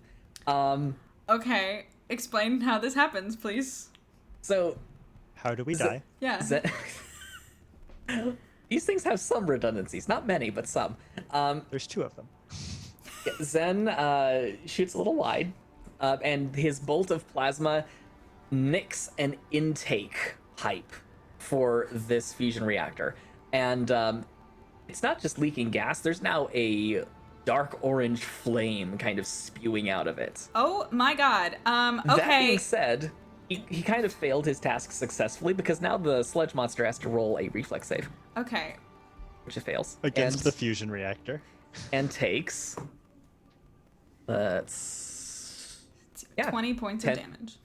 Okay, explain how this happens, please. So How do we die? Yeah. These things have some redundancies, not many, but some. There's two of them. Zen shoots a little wide, and his bolt of plasma nicks an intake pipe for this fusion reactor. And it's not just leaking gas, there's now a dark orange flame kind of spewing out of it. Oh my god. That Okay. being said, he kind of failed his task successfully because now the sludge monster has to roll a reflex save, Okay. which it fails. Against and, the fusion reactor. and takes. Let's. Yeah, 20 points 10. of damage.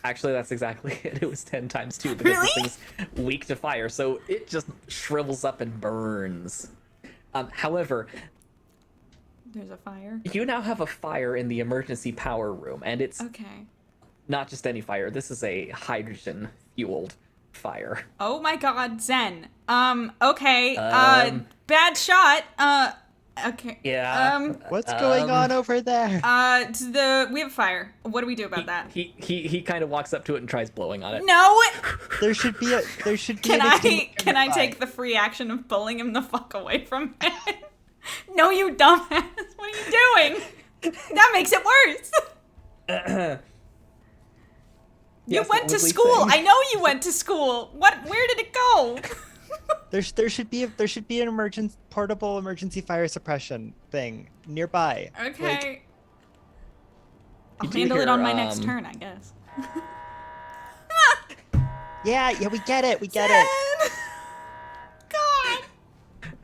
Actually, that's exactly it. It was 10 times 2 because this Really? thing's weak to fire, so it just shrivels up and burns. However, There's a fire. you now have a fire in the emergency power room, and it's Okay. not just any fire. This is a hydrogen-fueled fire. Oh my god, Zen. Okay. Bad shot. Okay. Yeah. What's going on over there? We have a fire. What do we do about that? He kind of walks up to it and tries blowing on it. No! There should be Can an I extinguisher nearby. take the free action of pulling him the fuck away from it? No, you dumbass. What are you doing? That makes it worse. You Yes, went what to was Lee school. saying? I know you went to school. Where did it go? There should be an portable emergency fire suppression thing nearby. Okay. I'll You do handle it hear, on my next turn, I guess. Yeah, we get it.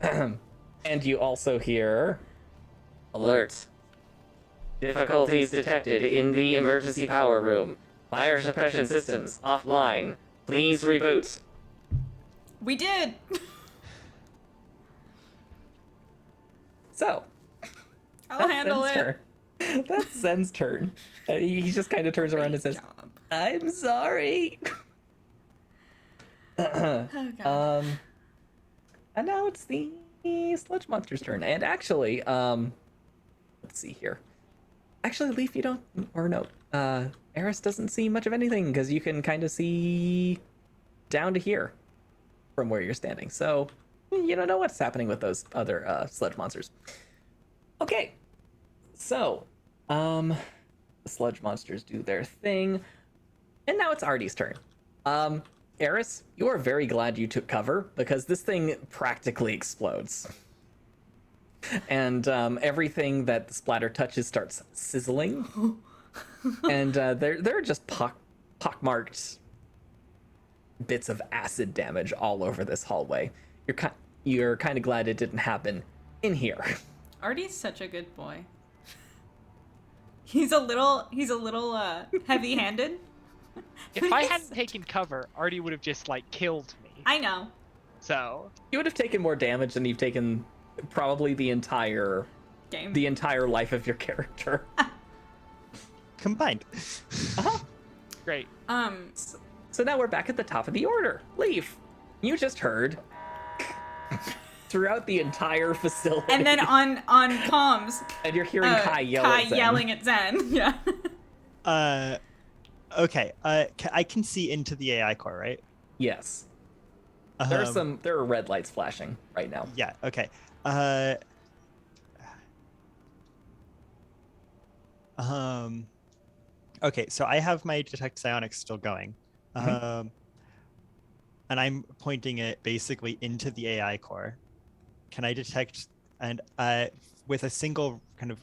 God. And you also hear... Alert. Difficulties detected in the emergency power room. Fire suppression systems offline. Please reboot. We did. So, I'll handle Zen's it. turn. That's Zen's turn. He just kind of turns around and says, Job. I'm sorry. Oh, God. And now it's the sludge monster's turn. And actually, let's see here. Actually, Leaf, you don't, or no, Eris doesn't see much of anything because you can kind of see down to here from where you're standing. So you don't know what's happening with those other sludge monsters. Okay, so the sludge monsters do their thing, and now it's Artie's turn. Eris, you are very glad you took cover because this thing practically explodes. and everything that the splatter touches starts sizzling, and there are just pockmarked bits of acid damage all over this hallway. You're kind of glad it didn't happen in here. Artie's such a good boy. He's a little heavy-handed. If I hadn't taken cover, Artie would have just like killed me. I know. So You would have taken more damage than you've taken probably the entire life of your character. Combined. great. So now we're back at the top of the order. Leaf, you just heard throughout the entire facility. And then on comms, and you're hearing Kai yelling at Zen. Yeah. Okay. I can see into the AI core, right? Yes. There are red lights flashing right now. Yeah. Okay. Okay. So I have my detect psionics still going, and I'm pointing it basically into the AI core. Can I detect and with a single kind of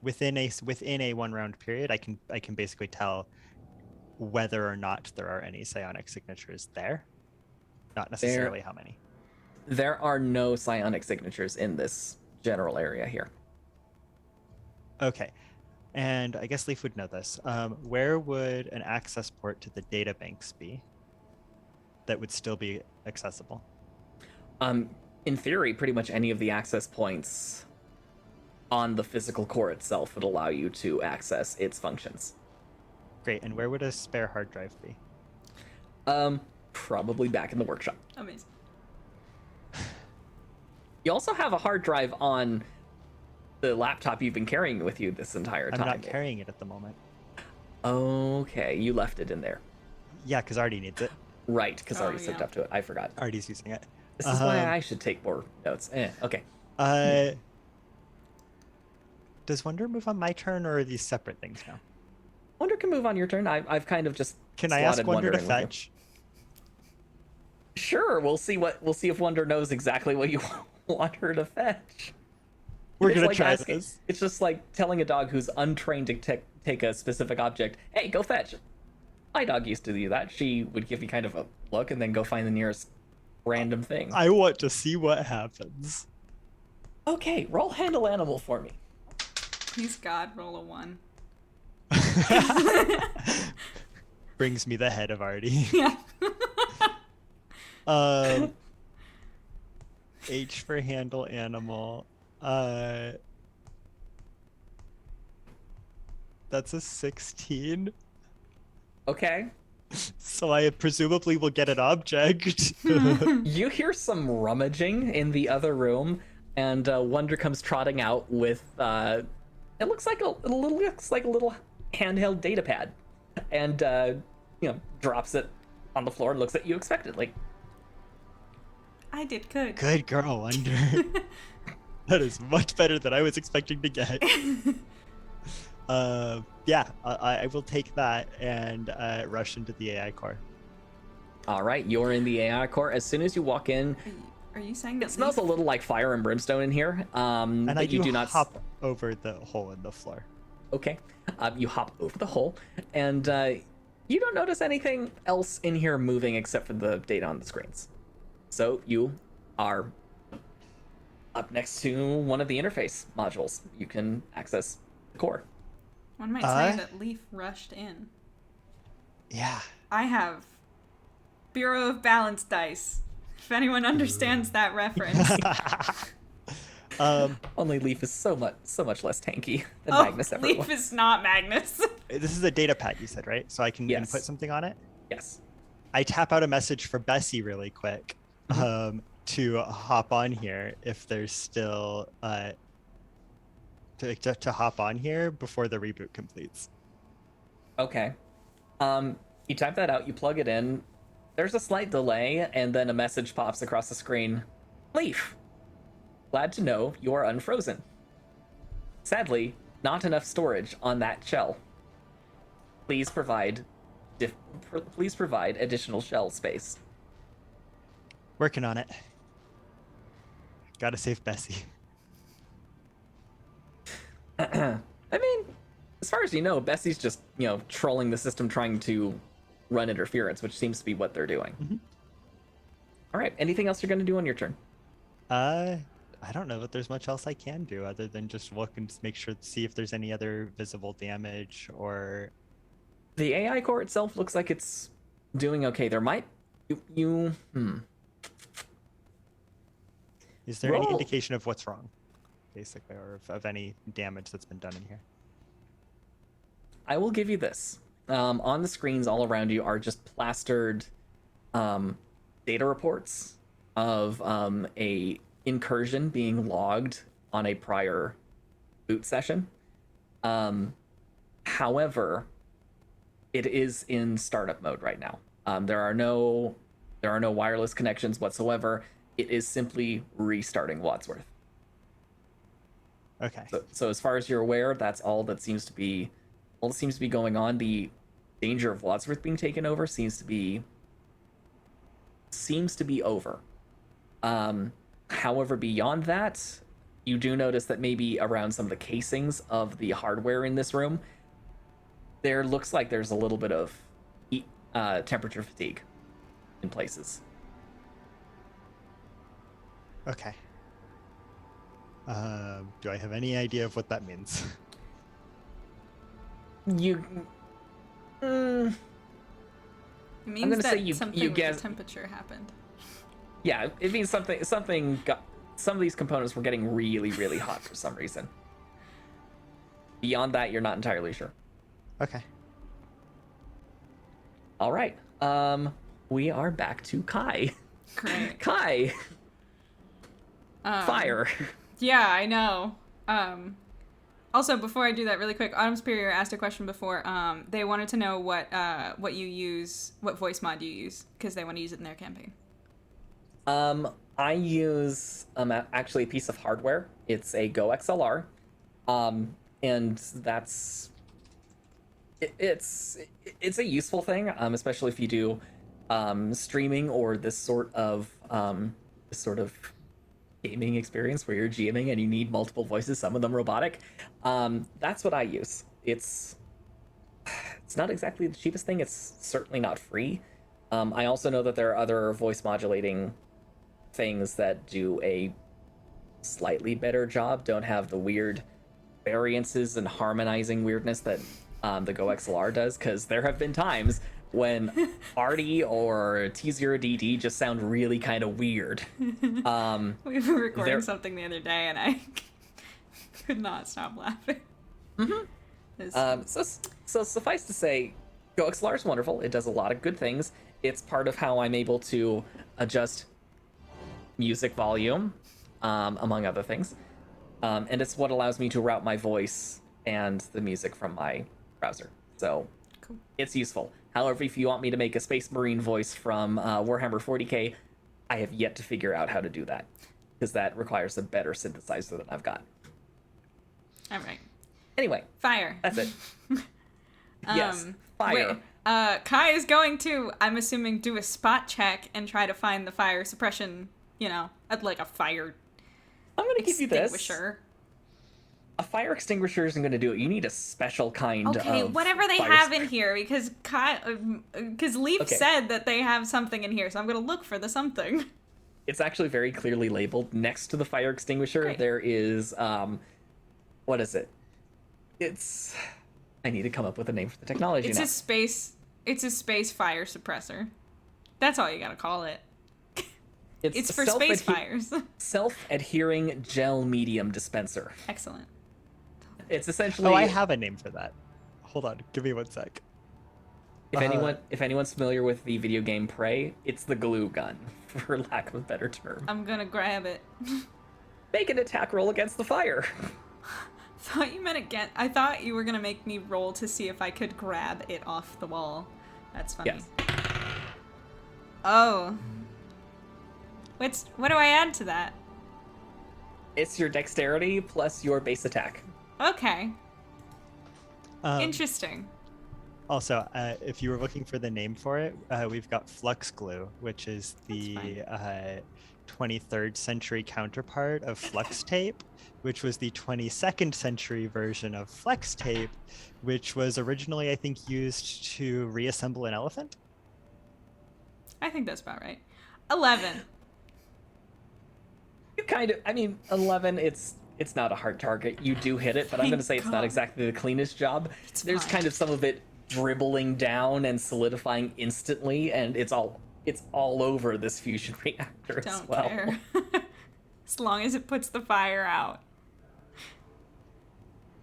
within a 1 round period, I can basically tell whether or not there are any psionic signatures there. Not necessarily how many. There are no psionic signatures in this general area here. Okay. And I guess Leaf would know this. Where would an access port to the data banks be that would still be accessible? In theory, pretty much any of the access points on the physical core itself would allow you to access its functions. Great. And where would a spare hard drive be? Probably back in the workshop. Amazing. You also have a hard drive on the laptop you've been carrying with you this entire time. I'm not carrying it at the moment. Okay, you left it in there. Yeah, because Artie needs it. Right, because Artie's hooked up to it. I forgot. Artie's using it. This is why I should take more notes. Okay. Does Wonder move on my turn, or are these separate things now? Wonder can move on your turn. I've kind of just Can I ask slotted Wonder to in with you. fetch? Sure, we'll see if Wonder knows exactly what you want her to fetch. We're It's gonna like try asking- this. It's just like telling a dog who's untrained to take a specific object, "Hey, go fetch." My dog used to do that. She would give you kind of a look and then go find the nearest random thing. I want to see what happens. Okay, roll handle animal for me. Please God, roll a 1. Brings me the head of Artie. Yeah. H for handle animal. That's a 16. Okay. So I presumably will get an object. You hear some rummaging in the other room, and Wonder comes trotting out with it looks like a little handheld data pad, and drops it on the floor and looks at you expectantly. I did good. Good girl, Wonder. That is much better than I was expecting to get. Yeah, I will take that and rush into the AI core. All right, you're in the AI core. As soon as you walk in, Are you saying that it smells a little like fire and brimstone in here. And but I you do not hop over the hole in the floor. Okay, you hop over the hole, and you don't notice anything else in here moving except for the data on the screens. So you are up next to one of the interface modules. You can access the core. One might say that Leaf rushed in. Yeah. I have Bureau of Balance dice. If anyone understands that reference. Only Leaf is so much less tanky than Oh, Magnus ever Leaf was. is not Magnus. This is a data pad, you said, right? So I can Yes. input something on it? Yes. I tap out a message for Bessie really quick to hop on here if there's still to hop on here before the reboot completes. Okay. You type that out, you plug it in. There's a slight delay, and then a message pops across the screen. Leaf, glad to know you're unfrozen. Sadly, not enough storage on that shell. Please provide additional shell space. Working on it. Gotta save Bessie. I mean, as far as you know, Bessie's just, trolling the system, trying to run interference, which seems to be what they're doing. Mm-hmm. All right, anything else you're going to do on your turn? I don't know that there's much else I can do other than just look and just make sure to see if there's any other visible damage or. The AI core itself looks like it's doing okay. There might Is there any Roll. indication of what's wrong, basically, or of any damage that's been done in here? I will give you this. On the screens all around you are just plastered data reports of a incursion being logged on a prior boot session. However, it is in startup mode right now. There are no wireless connections whatsoever. It is simply restarting Wadsworth. Okay. So as far as you're aware, that's all that seems to be going on. The danger of Wadsworth being taken over seems to be over. However, beyond that, you do notice that maybe around some of the casings of the hardware in this room, there looks like there's a little bit of heat, temperature fatigue in places. Okay. Do I have any idea of what that means? It means gonna that say you something with guess- the temperature happened. Yeah, it means something got, some of these components were getting really, really hot for some reason. Beyond that, you're not entirely sure. Okay. All right. We are back to Kai. Great. Kai. Fire. Yeah, I know. Also, before I do that, really quick, Autumn Superior asked a question before. They wanted to know what you use, what voice mod you use, because they want to use it in their campaign. I use actually a piece of hardware. It's a Go XLR, and that's it's a useful thing, especially if you do streaming or this sort of gaming experience where you're GMing and you need multiple voices, some of them robotic. That's what I use. It's not exactly the cheapest thing. It's certainly not free. I also know that there are other voice modulating things that do a slightly better job, don't have the weird variances and harmonizing weirdness that the Go XLR does, because there have been times when Artie or T0DD just sound really kind of weird. We were recording something the other day, and I could not stop laughing. Mm-hmm. So suffice to say, Go XLR is wonderful. It does a lot of good things. It's part of how I'm able to adjust music volume, among other things. And it's what allows me to route my voice and the music from my browser. So Cool. It's useful. However, if you want me to make a Space Marine voice from Warhammer 40k, I have yet to figure out how to do that, because that requires a better synthesizer than I've got. All right. Anyway, Fire. that's it. Yes, fire. Wait, Kai is going to, I'm assuming, do a spot check and try to find the fire suppression, at like a fire I'm going to give you this. extinguisher. A fire extinguisher isn't going to do it. You need a special kind of Okay, whatever they fire have in here, because Leaf Okay. said that they have something in here, so I'm going to look for the something. It's actually very clearly labeled. Next to the fire extinguisher, Great. there is, what is it? I need to come up with a name for the technology now. It's a space fire suppressor. That's all you gotta call it. It's for space fires. Self-adhering gel medium dispenser. Excellent. It's essentially. Oh, I have a name for that. Hold on, give me 1 sec. If anyone's familiar with the video game Prey, it's the glue gun, for lack of a better term. I'm gonna grab it. Make an attack roll against the fire. Thought you meant again. I thought you were gonna make me roll to see if I could grab it off the wall. That's funny. Yes. Oh. What do I add to that? It's your dexterity plus your base attack. Okay. Um, Interesting. Also, if you were looking for the name for it, we've got flux glue, which is the 23rd century counterpart of flux tape, which was the 22nd century version of flex tape, which was originally, I think, used to reassemble an elephant. I think that's about right. 11. You kind of, I mean, 11, it's not a hard target. You do hit it, but I'm going to say Thank it's not God. exactly the cleanest job. There's fine. kind of some of it dribbling down and solidifying instantly, and it's all over this fusion reactor as Don't well. care. As long as it puts the fire out.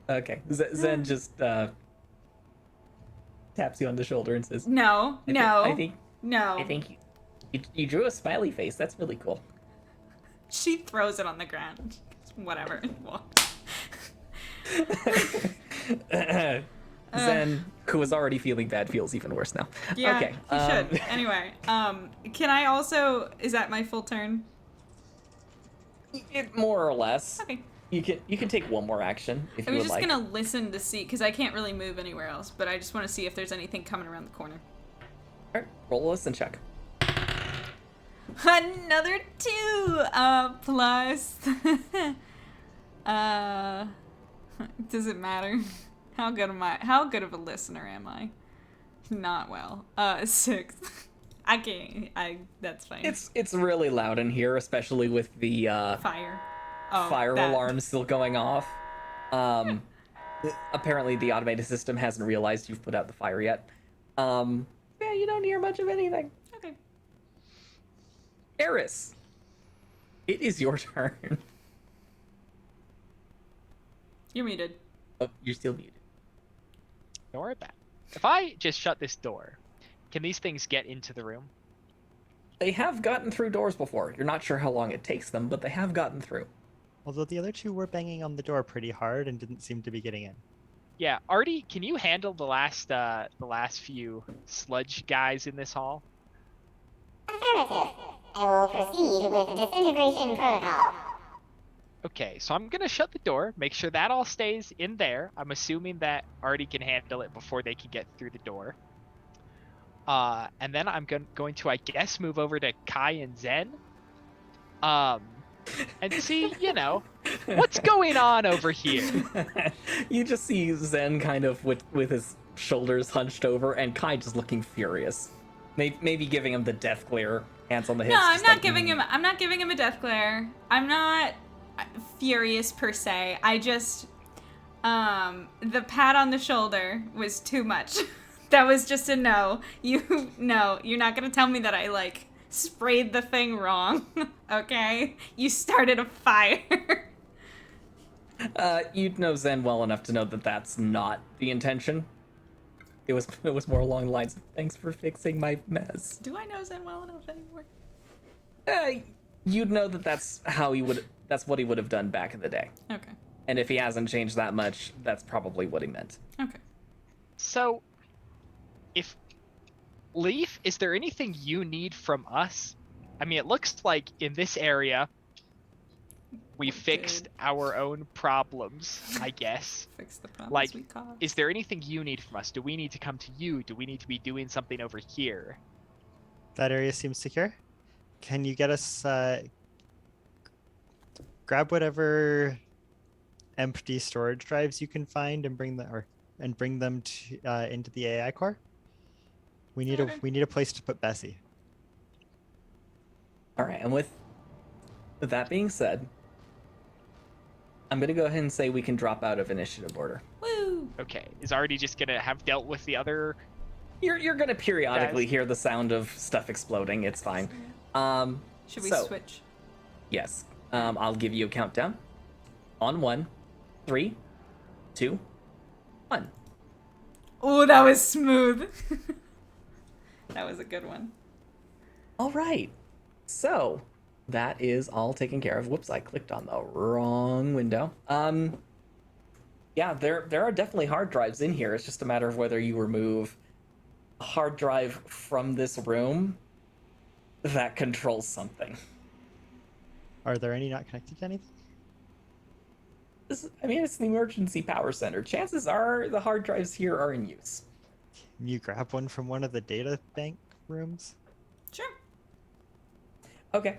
Okay, Zen just taps you on the shoulder and says, No, no, I think no. you drew a smiley face. That's really cool." She throws it on the ground. Whatever. Zen, who was already feeling bad, feels even worse now. Yeah, Okay. he should. Anyway, can I also? Is that my full turn? More or less. Okay. You can take one more action if I you was would just like. gonna listen to see, because I can't really move anywhere else. But I just want to see if there's anything coming around the corner. All right, roll a listen check. Another 2. Plus. Does it matter? How good am I? How good of a listener am I? Not well. 6. I can't. That's fine. It's really loud in here, especially with the fire. Oh, fire that. alarm still going off. Apparently the automated system hasn't realized you've put out the fire yet. Yeah, you don't hear much of anything. Okay. Eris, it is your turn. You're muted. Oh, you're still muted. Don't worry about it. If I just shut this door, can these things get into the room? They have gotten through doors before. You're not sure how long it takes them, but they have gotten through. Although the other two were banging on the door pretty hard and didn't seem to be getting in. Yeah, Artie, can you handle the last few sludge guys in this hall? Affirmative. I will proceed with disintegration protocol. Okay, so I'm gonna shut the door, make sure that all stays in there. I'm assuming that Artie can handle it before they can get through the door. And then I'm going to, I guess, move over to Kai and Zen. And see, what's going on over here. You just see Zen kind of with his shoulders hunched over, and Kai just looking furious. Maybe giving him the death glare, hands on the hips. No, I'm just not like, giving him. I'm not giving him a death glare. I'm not furious per se. I just, the pat on the shoulder was too much. That was just a no. You're not gonna tell me that I sprayed the thing wrong. Okay, you started a fire. You'd know Zen well enough to know that that's not the intention. It was more along the lines of, "Thanks for fixing my mess." Do I know Zen well enough anymore? You'd know that that's what he would have done back in the day. Okay. And if he hasn't changed that much, that's probably what he meant. Okay. So, if Leaf, is there anything you need from us? I mean, it looks like in this area, we fixed our own problems, I guess. Fix the problems we caused. Is there anything you need from us? Do we need to come to you? Do we need to be doing something over here? That area seems secure. Can you get us grab whatever empty storage drives you can find and bring them to, into the AI core? We need a place to put Bessie. All right, and with that being said, I'm gonna go ahead and say we can drop out of initiative order. Woo! Okay, is Artie just gonna have dealt with the other? You're gonna periodically Guys. hear the sound of stuff exploding. It's fine. Should we so, switch? Yes. I'll give you a countdown. On 1, 3, 2, 1. Oh, that was smooth. That was a good one. All right. So that is all taken care of. Whoops, I clicked on the wrong window. Yeah, there are definitely hard drives in here. It's just a matter of whether you remove a hard drive from this room that controls something. Are there any not connected to anything? It's the emergency power center. Chances are the hard drives here are in use. Can you grab one from one of the data bank rooms? Sure. Okay.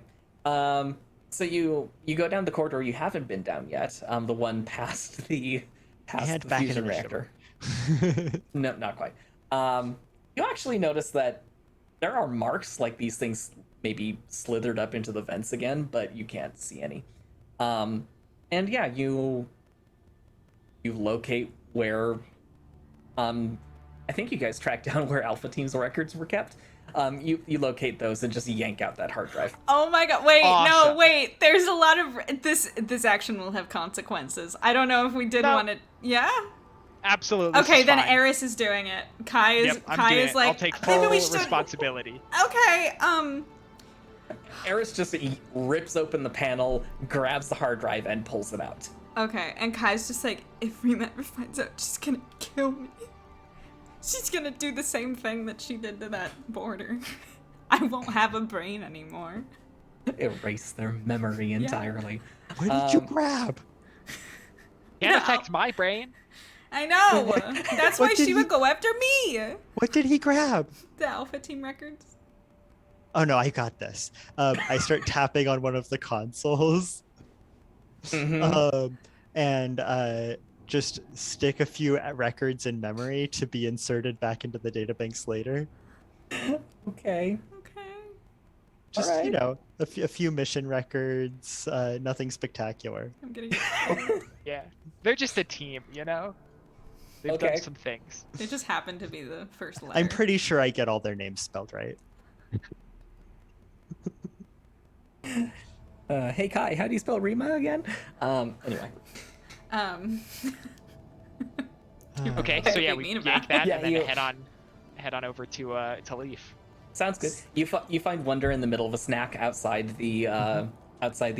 So you go down the corridor you haven't been down yet. The one past the And back fusion into the reactor. ship. No, not quite. You actually notice that there are marks like these things maybe slithered up into the vents again, but you can't see any. And yeah, you locate where I think you guys tracked down where Alpha Team's records were kept. You locate those and just yank out that hard drive. Oh my god, wait, no, Awesome. wait. There's a lot of this action will have consequences. I don't know if we did No. want to. Yeah? Absolutely. Okay, this is then fine. Eris is doing it. Kai is Yep, I'm Kai doing is it. like I'll take maybe full we should. responsibility. Okay, Eris just rips open the panel, grabs the hard drive, and pulls it out. okay, and Kai's just like, if Rima ever finds out, she's gonna kill me. She's gonna do the same thing that she did to that border. I won't have a brain anymore. Erase their memory entirely. What did you grab? Can't No. affect my brain. I know. That's why what did she he- would go after me. What did he grab? The Alpha Team records. Oh no, I got this. I start tapping on one of the consoles. And just stick a few records in memory to be inserted back into the databanks later. Okay. Okay. Just Alright. you know, a few mission records. Nothing spectacular. I'm getting. Yeah. They're just a team, you know? They've Okay. done some things. They just happened to be the first letter. I'm pretty sure I get all their names spelled right. Hey Kai, how do you spell Rima again? Anyway. Okay, Uh, so yeah, Be we mean yank about it. that Yeah, and then you- head on over to Leaf. Sounds good. You find Wonder in the middle of a snack outside the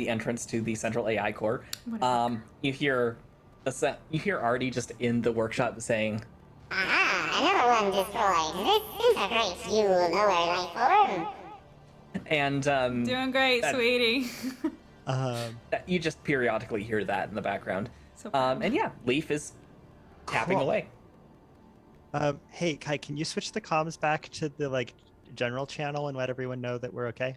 entrance to the central AI core. Whatever. You hear Artie just in the workshop saying, Aha, another one destroyed. This is a great fuel lower life form. and Doing great, that- sweetie. you just periodically hear that in the background. So And yeah, Leaf is tapping Cool. away. Hey Kai, can you switch the comms back to the general channel and let everyone know that we're okay?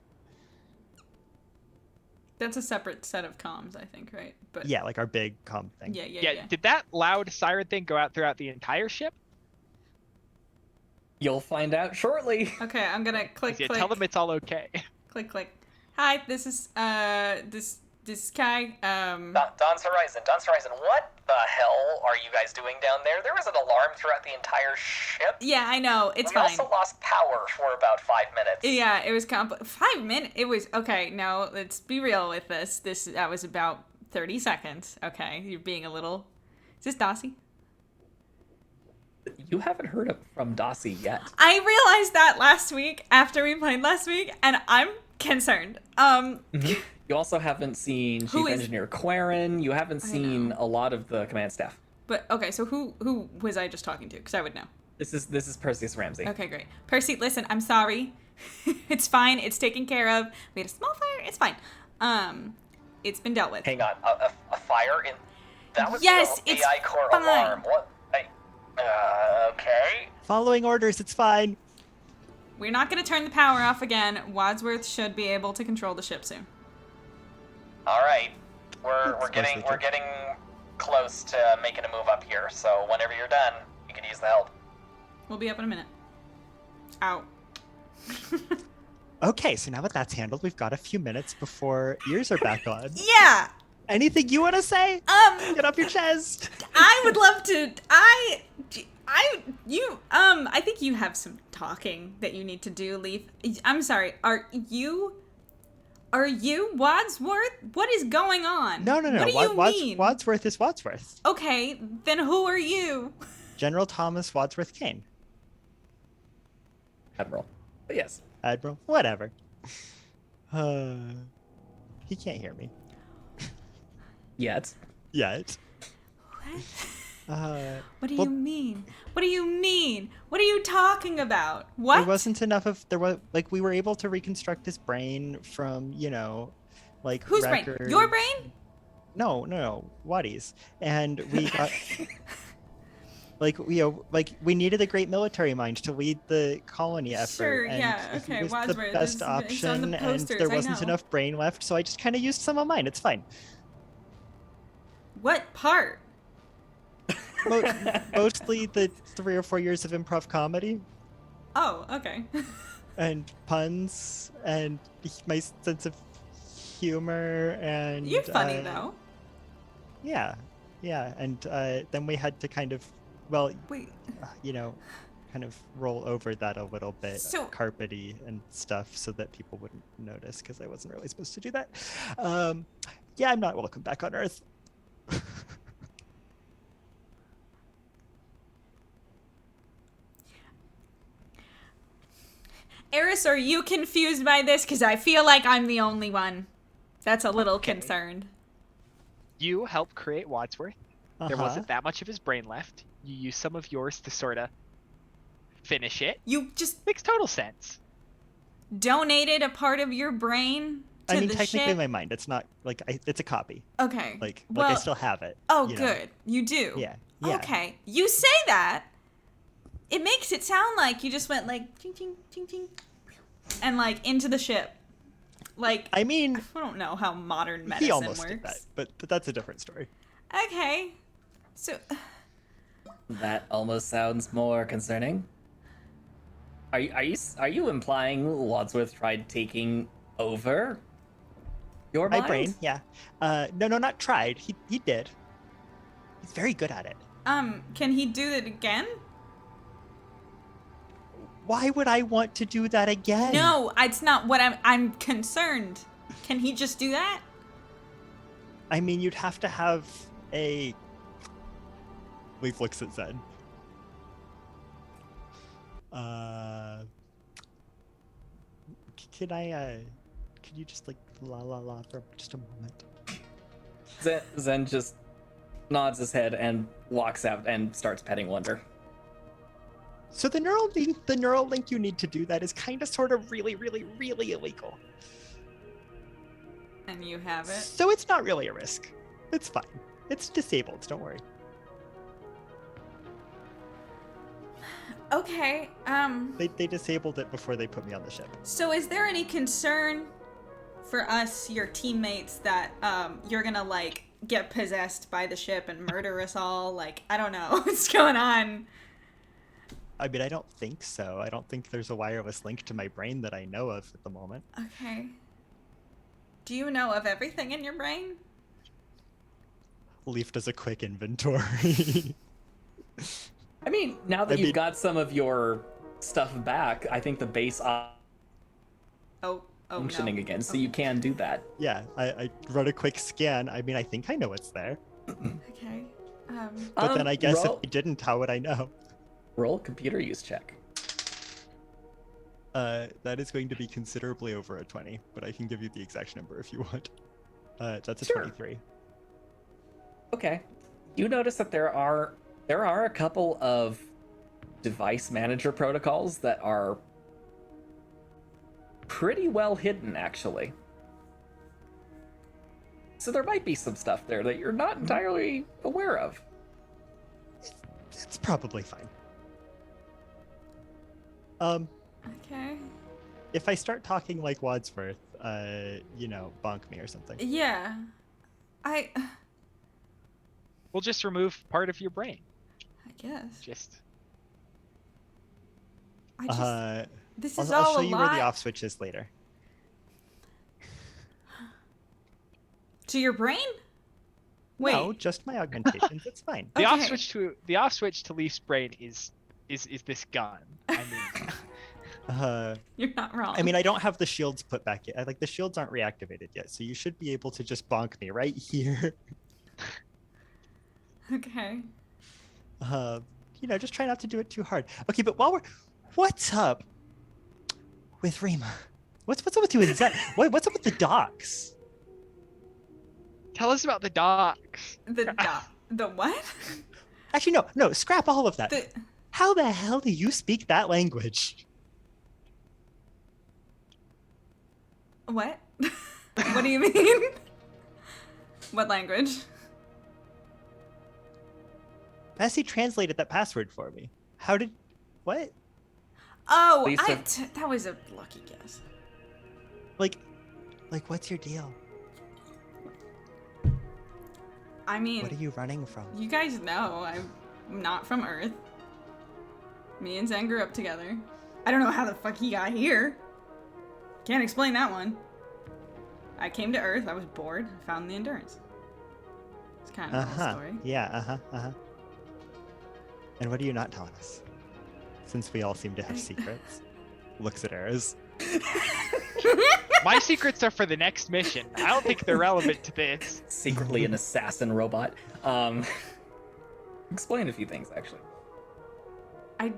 That's a separate set of comms, I think, right? But Yeah, our big comm thing. yeah. Did that loud siren thing go out throughout the entire ship? You'll find out shortly. Okay, I'm gonna click, Yeah, click, tell them it's all okay. click, click. Hi, this is this is Kai. Don's Horizon, what the hell are you guys doing down there? There was an alarm throughout the entire ship. Yeah, I know. It's We fine. also lost power for about 5 minutes. Yeah, it was 5 minutes. It was okay. Now let's be real with this. That was about 30 seconds. Okay, you're being a little. Is this Dossie? You haven't heard from Dossie yet. I realized that last week after we played last week, and I'm concerned. You also haven't seen Who Chief is- Engineer Quarren. You haven't seen know. a lot of the command staff. But okay, so who was I just talking to? Because I would know. This is Perseus Ramsey. Okay, great. Percy, listen, I'm sorry. It's fine. It's taken care of. We had a small fire. It's fine. It's been dealt with. Hang on, a fire in... That was Yes, the it's AI core fine. alarm. What? Okay. Following orders, it's fine. We're not going to turn the power off again. Wadsworth should be able to control the ship soon. All right. We're That's getting mostly true. close to making a move up here. So whenever you're done, you can use the help. We'll be up in a minute. Out. Okay, so now that that's handled, we've got a few minutes before ears are back on. Yeah. Anything you want to say? Get off your chest. I would love to. I think you have some talking that you need to do, Leaf. I'm sorry. Are you Wadsworth? What is going on? No. What do you mean? Wadsworth is Wadsworth. Okay, then who are you? General Thomas Wadsworth Kane. Admiral. But yes. Admiral. Whatever. He can't hear me. Yet. Yet. What? What do well- you mean? What do you mean? What are you talking about? What? There wasn't enough of we were able to reconstruct his brain from, Whose brain? records. Your brain? No, Waddy's. And we got like we needed a great military mind to lead the colony effort. Sure, and yeah, he okay, was the Wadsworth, best it's on the option, and posters, there I wasn't know. enough brain left, so I just kind of used some of mine. It's fine. What part? Mostly the 3 or 4 years of improv comedy Oh, okay. and puns and my sense of humor, and You're funny though. yeah, and then we had to kind of Wait. kind of roll over that a little bit, So- carpety and stuff, so that people wouldn't notice, because I wasn't really supposed to do that. Yeah, I'm not welcome back on Earth. Eris, are you confused by this? Because I feel like I'm the only one that's a little Okay. concerned. You helped create Wadsworth. There Uh-huh. wasn't that much of his brain left. You used some of yours to sort of finish it. You just Makes total sense. donated a part of your brain to I mean, the technically, ship? my mind. It's not like it's a copy. Okay. Like well, I still have it. oh, you know? good. You do. Yeah. Okay. You say that. It makes it sound like you just went like ching ching ching ching, and like into the ship. Like I mean, I don't know how modern medicine he almost works. did that, but that's a different story. Okay. So That almost sounds more concerning. Are you implying Wadsworth tried taking over your My mind? brain, yeah. No, not tried. He did. He's very good at it. can he do it again? Why would I want to do that again? No, it's not what I'm concerned. Can he just do that? I mean, you'd have to have a. Leaf looks at Zen. Can you just like la for just a moment? Zen just nods his head and walks out and starts petting Wonder. So the neural link you need to do that is kind of sort of really illegal. And you have it. So it's not really a risk. It's fine. It's disabled, don't worry. Okay. They disabled it before they put me on the ship. So is there any concern for us, your teammates, that you're gonna like get possessed by the ship and murder us all? Like, I don't know what's going on. I mean, I don't think so. I don't think there's a wireless link to my brain that I know of at the moment. Okay. Do you know of everything in your brain? Leaf does a quick inventory. I mean, now that I you've mean- got some of your stuff back, I think the base Oh, functioning no. again, so you can do that. Yeah, I run a quick scan. I mean, I think I know what's there. Okay. But then I guess roll, if I didn't, how would I know? roll computer use check. That is going to be considerably over a 20, but I can give you the exact number if you want. That's a Sure. 23. Okay. You notice that there are a couple of device manager protocols that are pretty well hidden, actually. So there might be some stuff there that you're not entirely aware of. It's probably fine. Okay. If I start talking like Wadsworth, bonk me or something. Yeah. We'll just remove part of your brain. I guess. Just I just. This is I'll all show a you where the lot. off switch is later. To your brain? Wait. No, just my augmentations. It's fine. the Okay. off switch to Leaf's brain is this gun. I mean, You're not wrong. I mean, I don't have the shields put back yet. Like the shields aren't reactivated yet, so you should be able to just bonk me right here. Okay. Just try not to do it too hard. Okay, but what's up with Rima? What's up with you and Zed? What's up with the docks? tell us about the docks. The what? Actually, no, scrap all of that. The How the hell do you speak that language? what? What do you mean? What language? Bessie translated that password for me. How did... What? Oh, Lisa. that was a lucky guess. Like, what's your deal? I mean, What are you running from? you guys know I'm not from Earth. Me and Zen grew up together. I don't know how the fuck he got here. Can't explain that one. I came to Earth, I was bored, I found the Endurance. It's kind of the whole story. Yeah, And what are you not telling us? Since we all seem to have secrets. Looks at Eris. My secrets are for the next mission. I don't think they're relevant to this. Secretly an assassin robot. Explain a few things, actually. I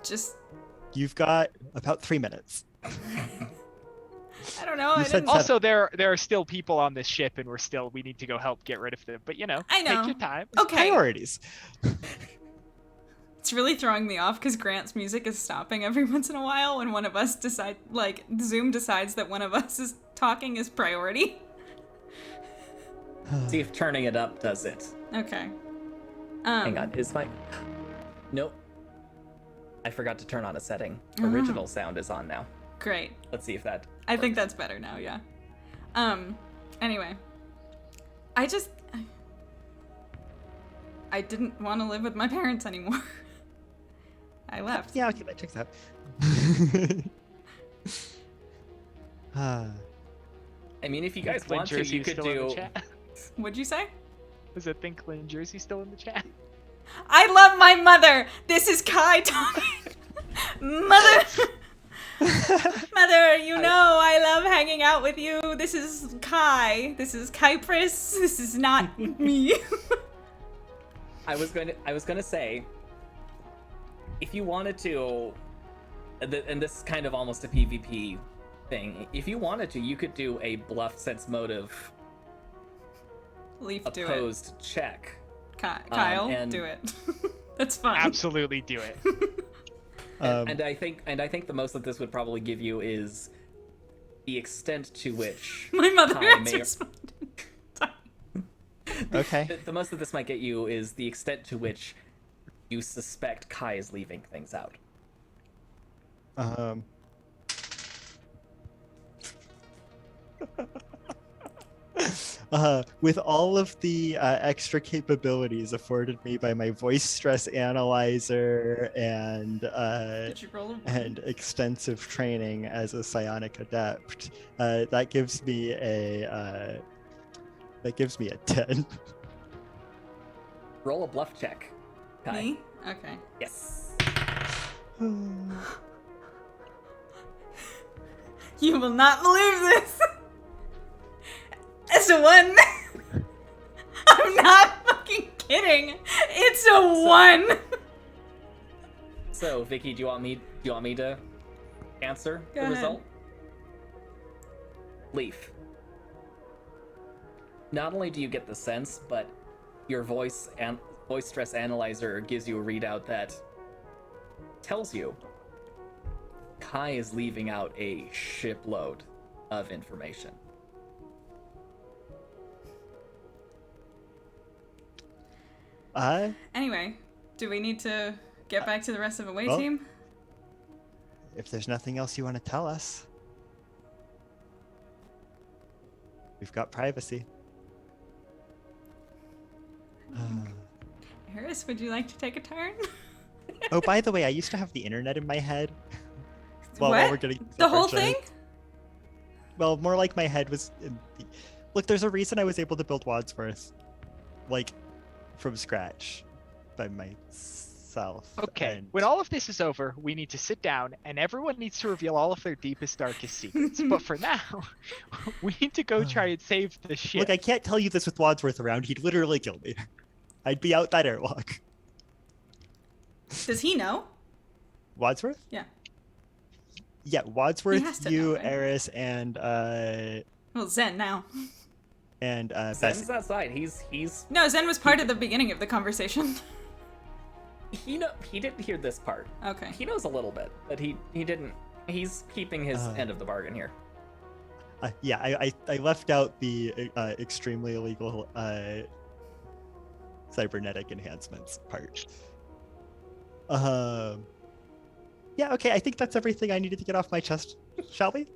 just... You've got about 3 minutes. I don't know. You I said didn't... Also, there are still people on this ship, and we need to go help get rid of them. But I know. take your time. Okay. Priorities. It's really throwing me off because Grant's music is stopping every once in a while when one of us Zoom decides that one of us is talking is priority. See if turning it up does it. Okay. Hang on, is my... Nope. I forgot to turn on a setting. Oh. Original sound is on now. Great. Let's see if that... I think that's better now, yeah. Anyway. I didn't want to live with my parents anymore. I left. Yeah, okay, that checks out. I mean, if you guys Clint want to, Jersey you is could still in the do... chat. What'd you say? Is it Think Clint Jersey still in the chat? I love my mother! This is Kai talking! Mother! Mother, you know I love hanging out with you. This is Kai. This is Kypris. This is not me. I was gonna say, if you wanted to, and this is kind of almost a PvP thing, if you wanted to, you could do a bluff sense motive Leaf, do it. opposed check. Kyle, and- do it. That's fine. Absolutely do it. And I think the most that this would probably give you is the extent to which My mother Kai has may- responded. Okay. the most that this might get you is the extent to which you suspect Kai is leaving things out. With all of the extra capabilities afforded me by my voice stress analyzer and Did you roll a and extensive training as a psionic adept, that gives me a 10. Roll a bluff check, Kai. Me? Okay. Yes. You will not believe this. It's a 1. I'm not fucking kidding. It's a 1. So, Vicky, do you want me to answer Go the ahead. result? Leaf. Not only do you get the sense, but your voice stress analyzer gives you a readout that tells you Kai is leaving out a shipload of information. Anyway, do we need to get back to the rest of the away well- team? If there's nothing else you want to tell us, we've got privacy. Harris, would you like to take a turn? Oh, by the way, I used to have the internet in my head. While What? we're getting The whole thing? Well, more like my head was. Look, there's a reason I was able to build Wadsworth, like, from scratch, by myself. Okay, and- when all of this is over, we need to sit down and everyone needs to reveal all of their deepest, darkest secrets. But for now, we need to go try and save the ship. Look, I can't tell you this with Wadsworth around. He'd literally kill me. I'd be out that airlock. Does he know? Wadsworth? Yeah. Yeah, He has Wadsworth, to you, know, right? Eris, and Well, Zen now. Zen's Bessie. outside. He's No, Zen was part of the beginning of the conversation. he didn't hear this part. Okay. He knows a little bit, but he didn't. He's keeping his end of the bargain here. Yeah, I left out the extremely illegal cybernetic enhancements part. Yeah, okay, I think that's everything I needed to get off my chest. Shall we?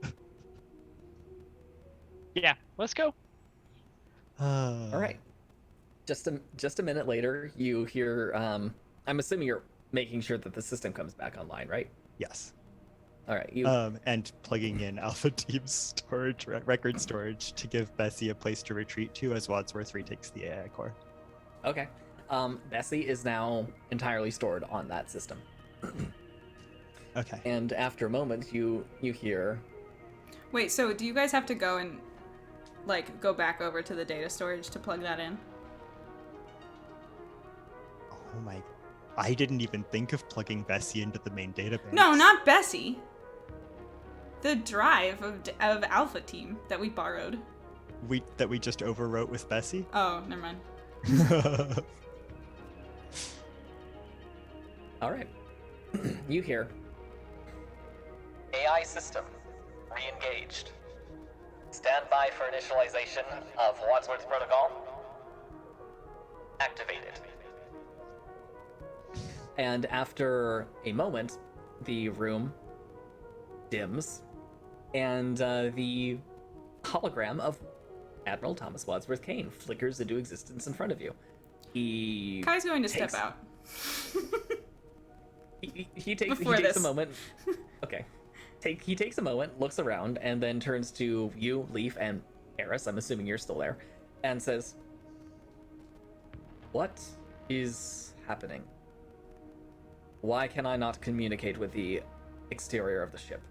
Yeah, let's go. All right. Just a minute later, you hear. I'm assuming you're making sure that the system comes back online, right? Yes. All right. You. And plugging in Alpha Team's storage, record storage, to give Bessie a place to retreat to as Wadsworth retakes the AI core. Okay. Bessie is now entirely stored on that system. Okay. And after a moment, you hear. Wait, so do you guys have to go and, like, go back over to the data storage to plug that in? Oh my... I didn't even think of plugging Bessie into the main database. No, not Bessie. The drive of Alpha Team that we borrowed. That we just overwrote with Bessie? Oh, never mind. All right. You hear. AI system re-engaged. Stand by for initialization of Wadsworth Protocol. Activated. And after a moment, the room dims, and the hologram of Admiral Thomas Wadsworth Kane flickers into existence in front of you. Kai's going to step out. He takes a moment. Okay. He takes a moment, looks around, and then turns to you, Leaf, and Eris, I'm assuming you're still there, and says, "What is happening? Why can I not communicate with the exterior of the ship?"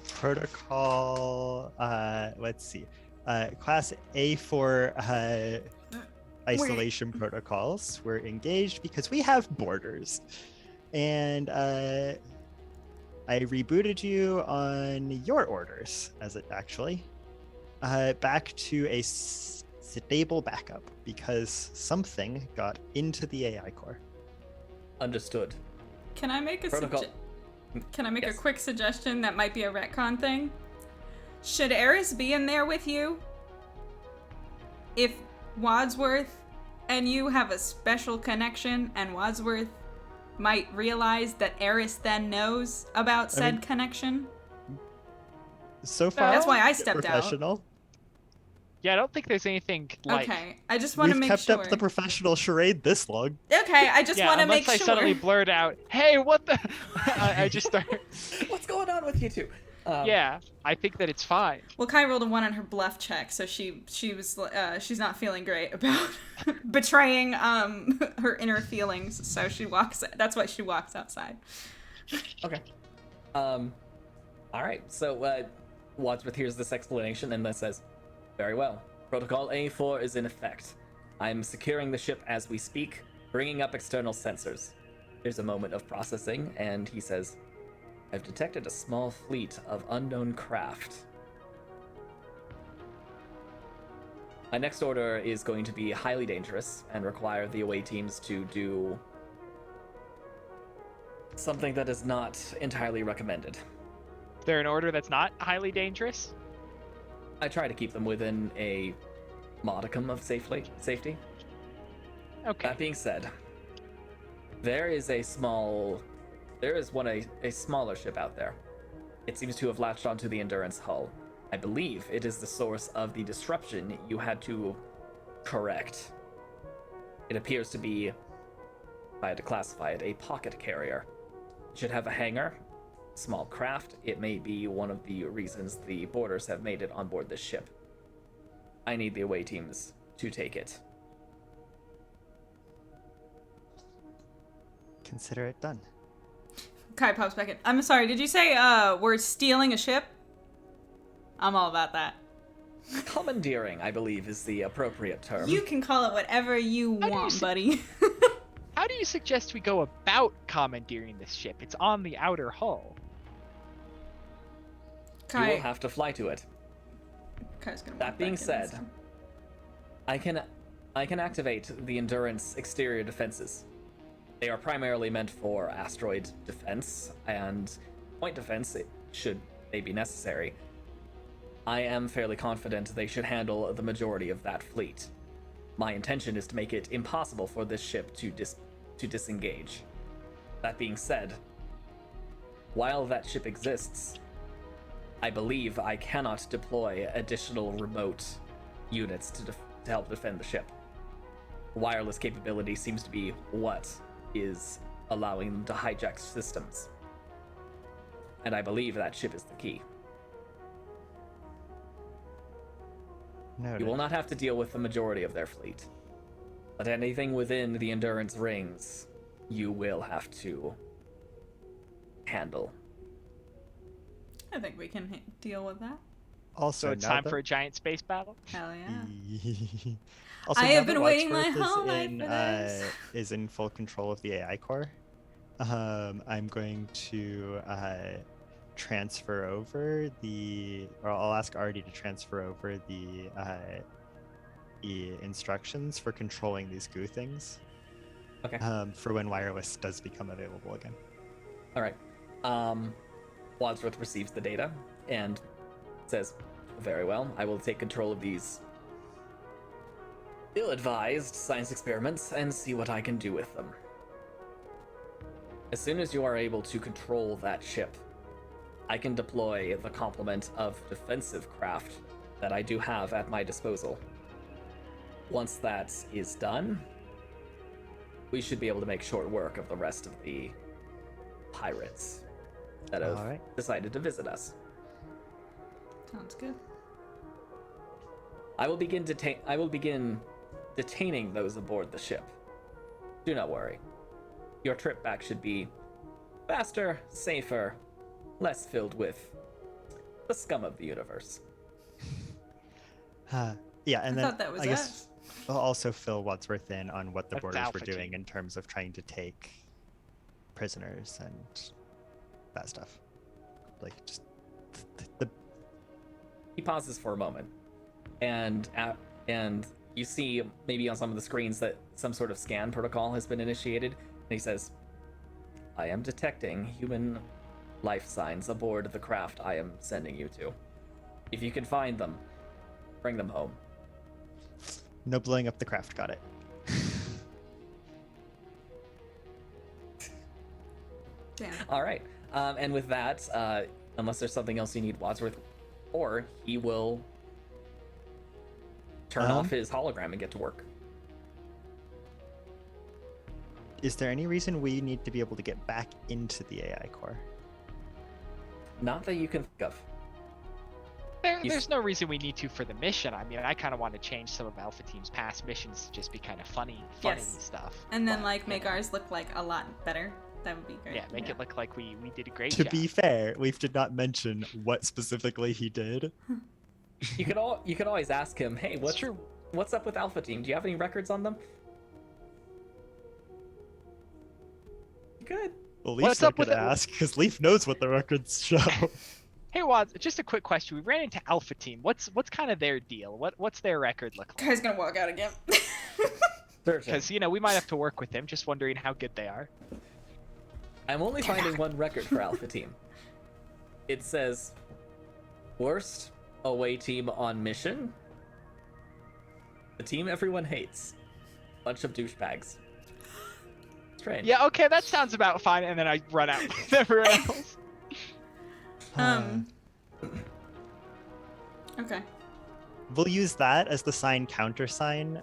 Protocol, let's see. Class A4 isolation protocols were engaged because we have borders. And I rebooted you on your orders, as it actually, back to a stable backup because something got into the AI core. Understood. Can I make a Protocol. Can I make Yes. a quick suggestion that might be a retcon thing? Should Eris be in there with you? If Wadsworth and you have a special connection and Wadsworth might realize that Eris then knows about said connection? So far, That's why I stepped out. professional. Yeah, I don't think there's anything like. Okay, I just want to We've make kept sure. up the professional charade this long. Okay, I just Yeah, want to unless make I sure. suddenly blurt out, "Hey, what the?" I just start. What's going on with you two? Yeah, I think that it's fine. Well, Kai rolled a 1 on her bluff check, so she's not feeling great about betraying her inner feelings. So that's why she walks outside. Okay. All right. So Wadsworth hears this explanation and then says, "Very well. Protocol A4 is in effect. I'm securing the ship as we speak, bringing up external sensors." There's a moment of processing, and he says, "I've detected a small fleet of unknown craft. My next order is going to be highly dangerous and require the away teams to do something that is not entirely recommended. They're an order that's not highly dangerous. I try to keep them within a modicum of safety. Okay. That being said, there is a smaller ship out there. It seems to have latched onto the Endurance hull. I believe it is the source of the disruption you had to correct. It appears to be, if I had to classify it, a pocket carrier. It should have a hangar, small craft. It may be one of the reasons the boarders have made it on board this ship. I need the away teams to take it." Consider it done. Kai pops back in. I'm sorry, did you say we're stealing a ship? I'm all about that. Commandeering, I believe, is the appropriate term. You can call it whatever you How do you want, say- buddy. How do you suggest we go about commandeering this ship? It's on the outer hull. You will Kai, have to fly to it. Kai's gonna That walk being back in said, this time. I can activate the Endurance exterior defenses. They are primarily meant for asteroid defense and point defense, should they be necessary. I am fairly confident they should handle the majority of that fleet. My intention is to make it impossible for this ship to disengage. That being said, while that ship exists, I believe I cannot deploy additional remote units to help defend the ship. Wireless capability seems to be what is allowing them to hijack systems. And I believe that ship is the key. Noted. You will not have to deal with the majority of their fleet. But anything within the Endurance rings, you will have to handle. I think we can deal with that. Also, So it's time for a giant space battle. Hell yeah. Also, I now have that been waiting my Wadsworth whole life for this. is in full control of the AI core. I'm going to transfer over or I'll ask Artie to transfer over the instructions for controlling these goo things. Okay. For when wireless does become available again. All right. Wadsworth receives the data and says, "Very well, I will take control of these ill-advised science experiments and see what I can do with them. As soon as you are able to control that ship, I can deploy the complement of defensive craft that I do have at my disposal. Once that is done, we should be able to make short work of the rest of the pirates that have All right. decided to visit us. Sounds good. I will begin detaining those aboard the ship. Do not worry. Your trip back should be faster, safer, less filled with the scum of the universe." Yeah, and I then thought that was I guess us. I'll also fill Wadsworth in on what the That's borders were Alpha doing Team. in terms of trying to take prisoners and that stuff. Like just the He pauses for a moment, and you see maybe on some of the screens that some sort of scan protocol has been initiated, and he says, "I am detecting human life signs aboard the craft I am sending you to. If you can find them, bring them home." no blowing up the craft. Got it. Damn. All right, and with that, unless there's something else you need, Wadsworth, or he will turn off his hologram and get to work. Is there any reason we need to be able to get back into the AI core? Not that you can think of. There's no reason we need to for the mission. I mean, I kind of want to change some of Alpha Team's past missions to just be kind of funny Yes. stuff. And then But, like you make know, ours look like a lot better. That would be great. Yeah, make it look like we did a great To job. be fair, Leaf did not mention what specifically he did. You could always ask him, "Hey, It's true. what's up with Alpha Team? Do you have any records on them?" Good. Well, What's Leaf's not up with gonna it? ask because Leaf knows what the records show. Hey Wads, just a quick question. We ran into Alpha Team. What's kind of their deal? What's their record look like? Guy's gonna walk out again. Because we might have to work with them. Just wondering how good they are. I'm only finding one record for Alpha Team. It says, "Worst away team on mission. The team everyone hates. Bunch of douchebags." Strange. Yeah, okay, that sounds about fine. And then I run out with everyone else. Okay. We'll use that as the sign countersign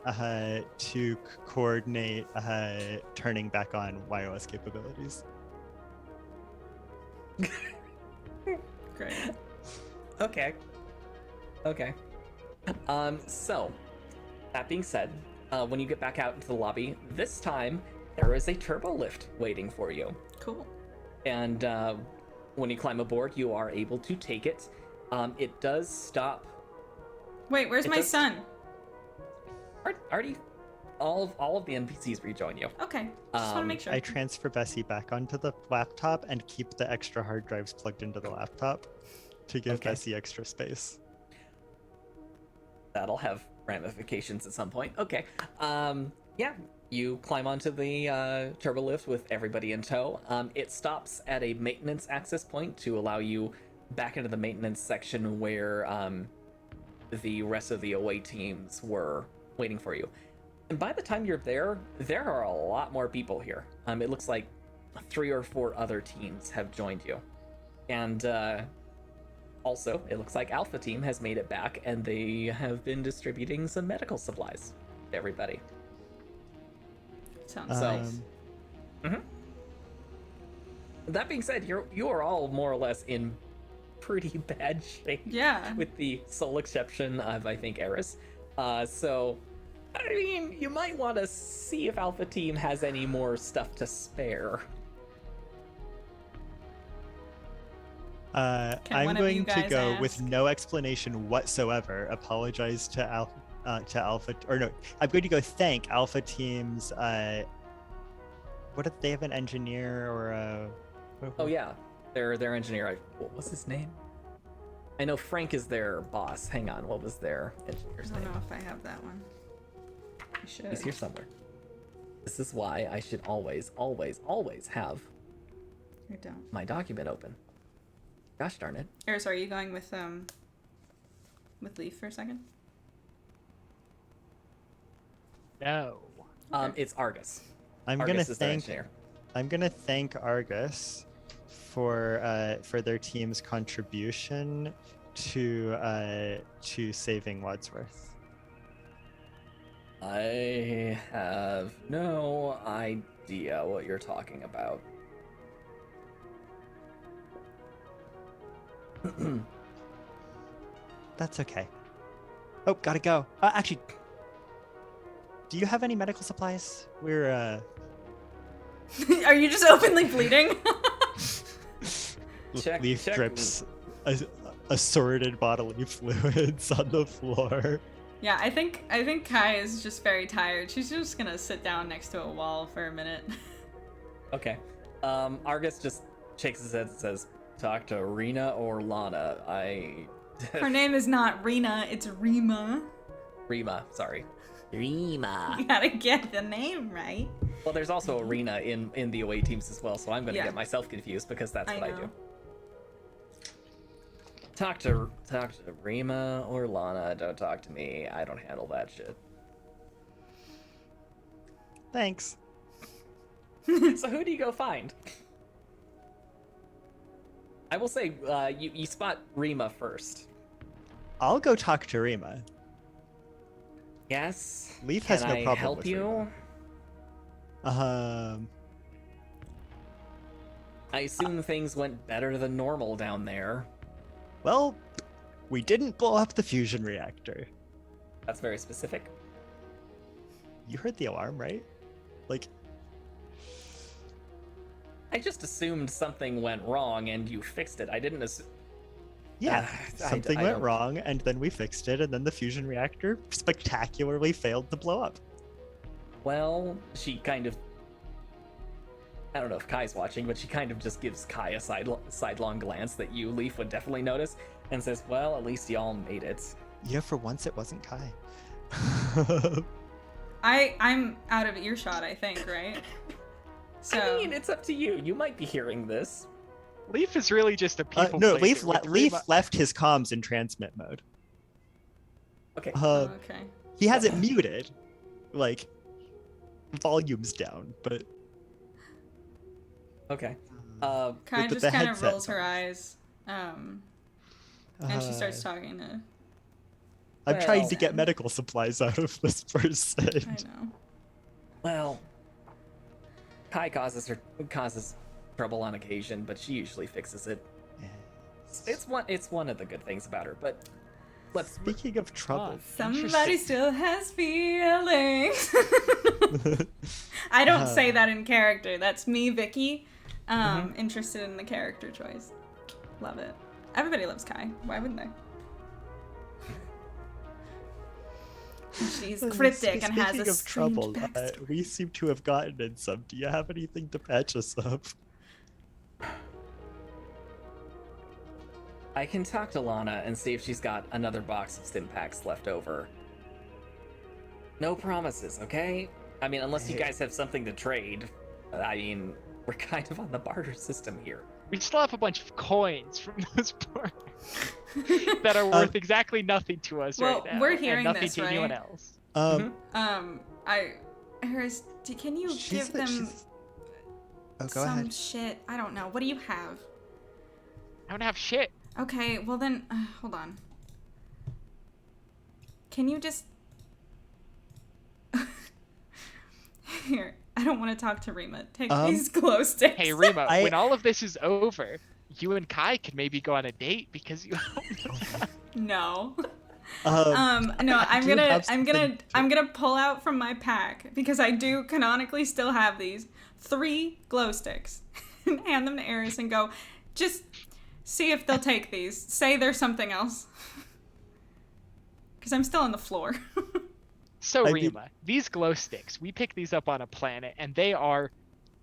to coordinate turning back on wireless capabilities. Great. Okay. So, that being said, when you get back out into the lobby, this time there is a turbo lift waiting for you. Cool. And when you climb aboard, you are able to take it. It does stop. Wait, where's It my does- son? Already, all of the NPCs rejoin you. Okay. Just want to make sure. I transfer Bessie back onto the laptop and keep the extra hard drives plugged into the laptop to give Okay. Bessie extra space. That'll have ramifications at some point. Okay. Yeah, you climb onto the turbo lift with everybody in tow. It stops at a maintenance access point to allow you back into the maintenance section where the rest of the away teams were waiting for you. And by the time you're there are a lot more people here. It looks like 3 or 4 other teams have joined you. And also, it looks like Alpha Team has made it back, and they have been distributing some medical supplies to everybody. Sounds nice. That being said, you are all more or less in pretty bad shape. Yeah. With the sole exception of, I think, Eris. So, I mean, you might want to see if Alpha Team has any more stuff to spare. I'm one of you going to guys go ask? with no explanation whatsoever. Apologize to Alpha, or no, I'm going to go thank Alpha Team's. What if they have an engineer or a? Oh yeah, their engineer. What was his name? I know Frank is their boss. Hang on, what was their engineer's I don't name? know if I have that one. I should. He's here somewhere. This is why I should always, always, always have I don't. my document open. Gosh darn it. Eris, are you going with Leaf for a second? No. It's Argus. I'm Argus gonna is their thank. engineer. I'm gonna thank Argus for their team's contribution to saving Wadsworth. I have no idea what you're talking about. That's okay. Oh, gotta go. Actually, do you have any medical supplies? We're Are you just openly bleeding? Check- Leaf check- drips assorted bodily fluids on the floor. Yeah, I think Kai is just very tired. She's just gonna sit down next to a wall for a minute. Okay. Argus just shakes his head and says, talk to Rena or Lana. Her name is not Rena, it's Rima. Rima, sorry. Rima. You gotta get the name right. Well, there's also a Rena in the away teams as well, so I'm gonna Yeah. get myself confused because that's what I know. do. Talk to Rima or Lana. Don't talk to me. I don't handle that shit. Thanks. So who do you go find? I will say, you spot Rima first. I'll go talk to Rima. Yes. Leaf has Can no I problem help with you? Rima. I assume things went better than normal down there. Well, we didn't blow up the fusion reactor. That's very specific. You heard the alarm, right? Like, I just assumed something went wrong and you fixed it. I didn't assume. yeah, something I went don't- wrong, and then we fixed it, and then the fusion reactor spectacularly failed to blow up. Well, she kind of. I don't know if Kai's watching, but she kind of just gives Kai a sidelong glance that you, Leaf, would definitely notice, and says, "Well, at least y'all made it." Yeah, for once it wasn't Kai. I'm out of earshot, I think, right? So I mean, it's up to you. You might be hearing this. Leaf is really just a people. No, pleaser with Leaf Rima- left his comms in transmit mode. Okay. okay. He has it muted, like volumes down, but Okay. Kai but just the kind of headset rolls her eyes, and she starts talking to. I'm trying to Well- get medical supplies out of this person. I know. Well, Kai causes trouble on occasion, but she usually fixes it. It's one of the good things about her. But let's. Speaking of trouble, Somebody still has feelings. I don't say that in character. That's me, Vicky. Interested in the character choice. Love it. Everybody loves Kai. Why wouldn't they? She's cryptic and has a Speaking of strange trouble, backstory. we seem to have gotten in some. Do you have anything to patch us up? I can talk to Lana and see if she's got another box of stim packs left over. No promises, okay? I mean, unless you guys have something to trade. I mean, we're kind of on the barter system here. We still have a bunch of coins from those parts that are worth exactly nothing to us Well, right now. we're hearing and nothing this, to anyone right? else. Harris, can you give them Oh, go some ahead. shit? I don't know. What do you have? I don't have shit. Okay, well then, hold on. Can you just... Here, I don't want to talk to Rima. Take these glow sticks. Hey, Rima, when all of this is over, you and Kai could maybe go on a date because you. No. No, I'm gonna pull out from my pack, because I do canonically still have these 3 glow sticks, and hand them to Eris and go, just see if they'll take these. Say there's something else. Because I'm still on the floor. So, I Rima, these glow sticks, we picked these up on a planet, and they are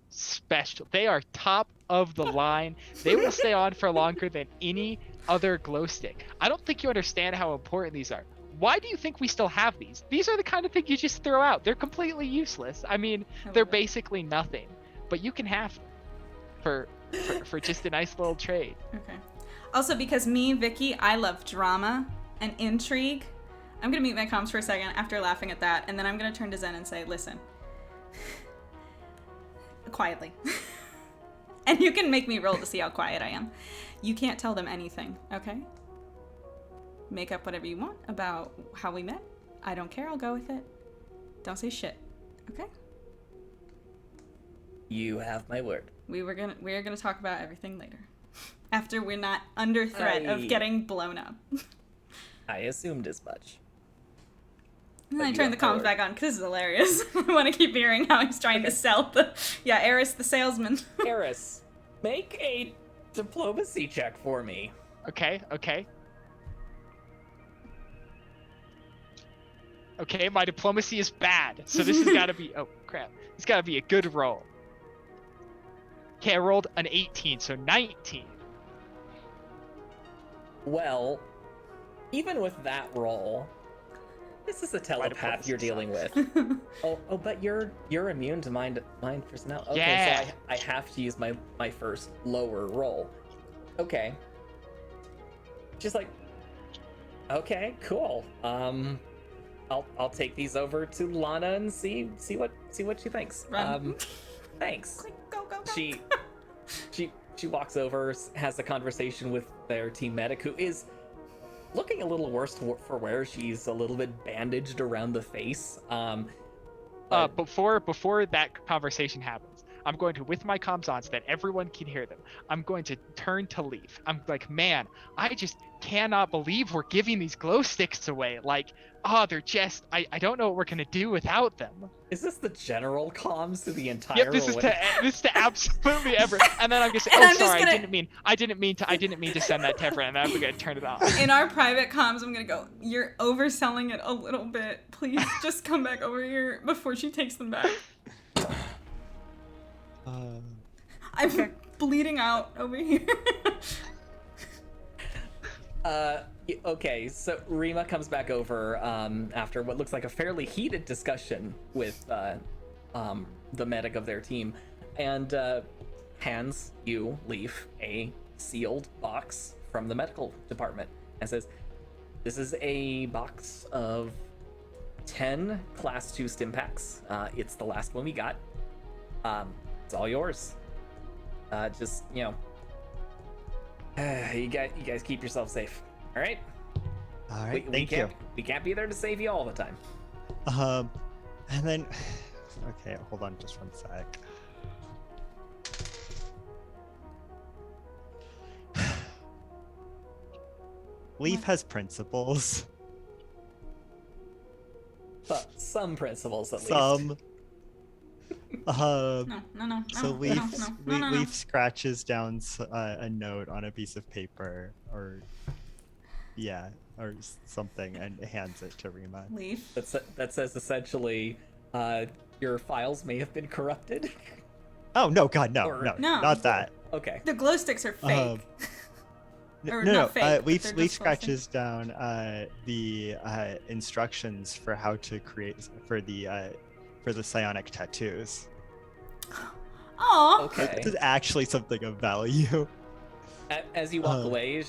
special. They are top of the line. They will stay on for longer than any other glow stick. I don't think you understand how important these are. Why do you think we still have these? These are the kind of thing you just throw out. They're completely useless. I mean, they're basically nothing, but you can have them for just a nice little trade. Okay. Also, because me, Vicky, I love drama and intrigue. I'm gonna mute my comms for a second after laughing at that, and then I'm gonna turn to Zen and say, listen. Quietly. And you can make me roll to see how quiet I am. You can't tell them anything, okay? Make up whatever you want about how we met. I don't care, I'll go with it. Don't say shit, okay? You have my word. We're gonna talk about everything later. After we're not under threat of getting blown up. I assumed as much. And then I turn the comms back on, because this is hilarious. I want to keep hearing how he's trying to sell the... Yeah, Eris the salesman. Eris, make a diplomacy check for me. Okay. Okay, my diplomacy is bad, so this has got to be... Oh, crap. It's got to be a good roll. Okay, I rolled an 18, so 19. Well, even with that roll, this is a telepath you're dealing with. But you're immune to mind personnel. Okay, yeah. So I have to use my first lower roll. Okay. She's like, okay, cool. I'll take these over to Lana and see what she thinks. Run. Thanks. Go. She walks over, has a conversation with their team medic, who is looking a little worse for wear. She's a little bit bandaged around the face. Before that conversation happens, I'm going to, with my comms on so that everyone can hear them, I'm going to turn to Leaf. I'm like, man, I just cannot believe we're giving these glow sticks away. Like, they're just, I don't know what we're going to do without them. Is this the general comms to the entire? Yep, this is to absolutely everyone. And then I'm gonna say, I didn't mean to send that to everyone. And I'm gonna turn it off. In our private comms, I'm gonna go, you're overselling it a little bit. Please just come back over here before she takes them back. I'm bleeding out over here. Okay, so Rima comes back over after what looks like a fairly heated discussion with the medic of their team, and hands you, Leaf, a sealed box from the medical department, and says, this is a box of 10 Class 2 stim packs. It's the last one we got. It's all yours. Just, you guys keep yourself safe. All right. All right. Thank you. We can't be there to save you all the time. And then, okay, hold on just one sec. Leaf has principles. But some principles, at least. Some. No. So Leaf scratches down a note on a piece of paper, or something, and hands it to Rima. Leaf. That says essentially, your files may have been corrupted. Oh no, God, no, No. not that. Okay. The glow sticks are fake. Or no, not fake, Leaf but they're just scratches down the instructions for how to create for the psionic tattoos. Aw. Okay. This is actually something of value. As you walk away,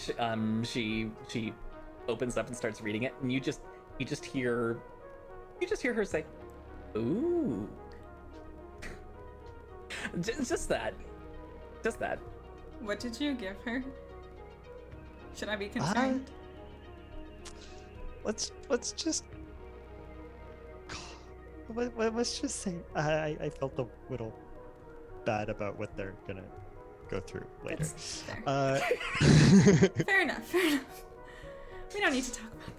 she opens up and starts reading it, and you just hear her say, Ooh. Just that. Just that. What did you give her? Should I be concerned? Let's just let's just say I felt a little bad about what they're gonna go through later. That's fair. Fair enough. Fair enough. We don't need to talk about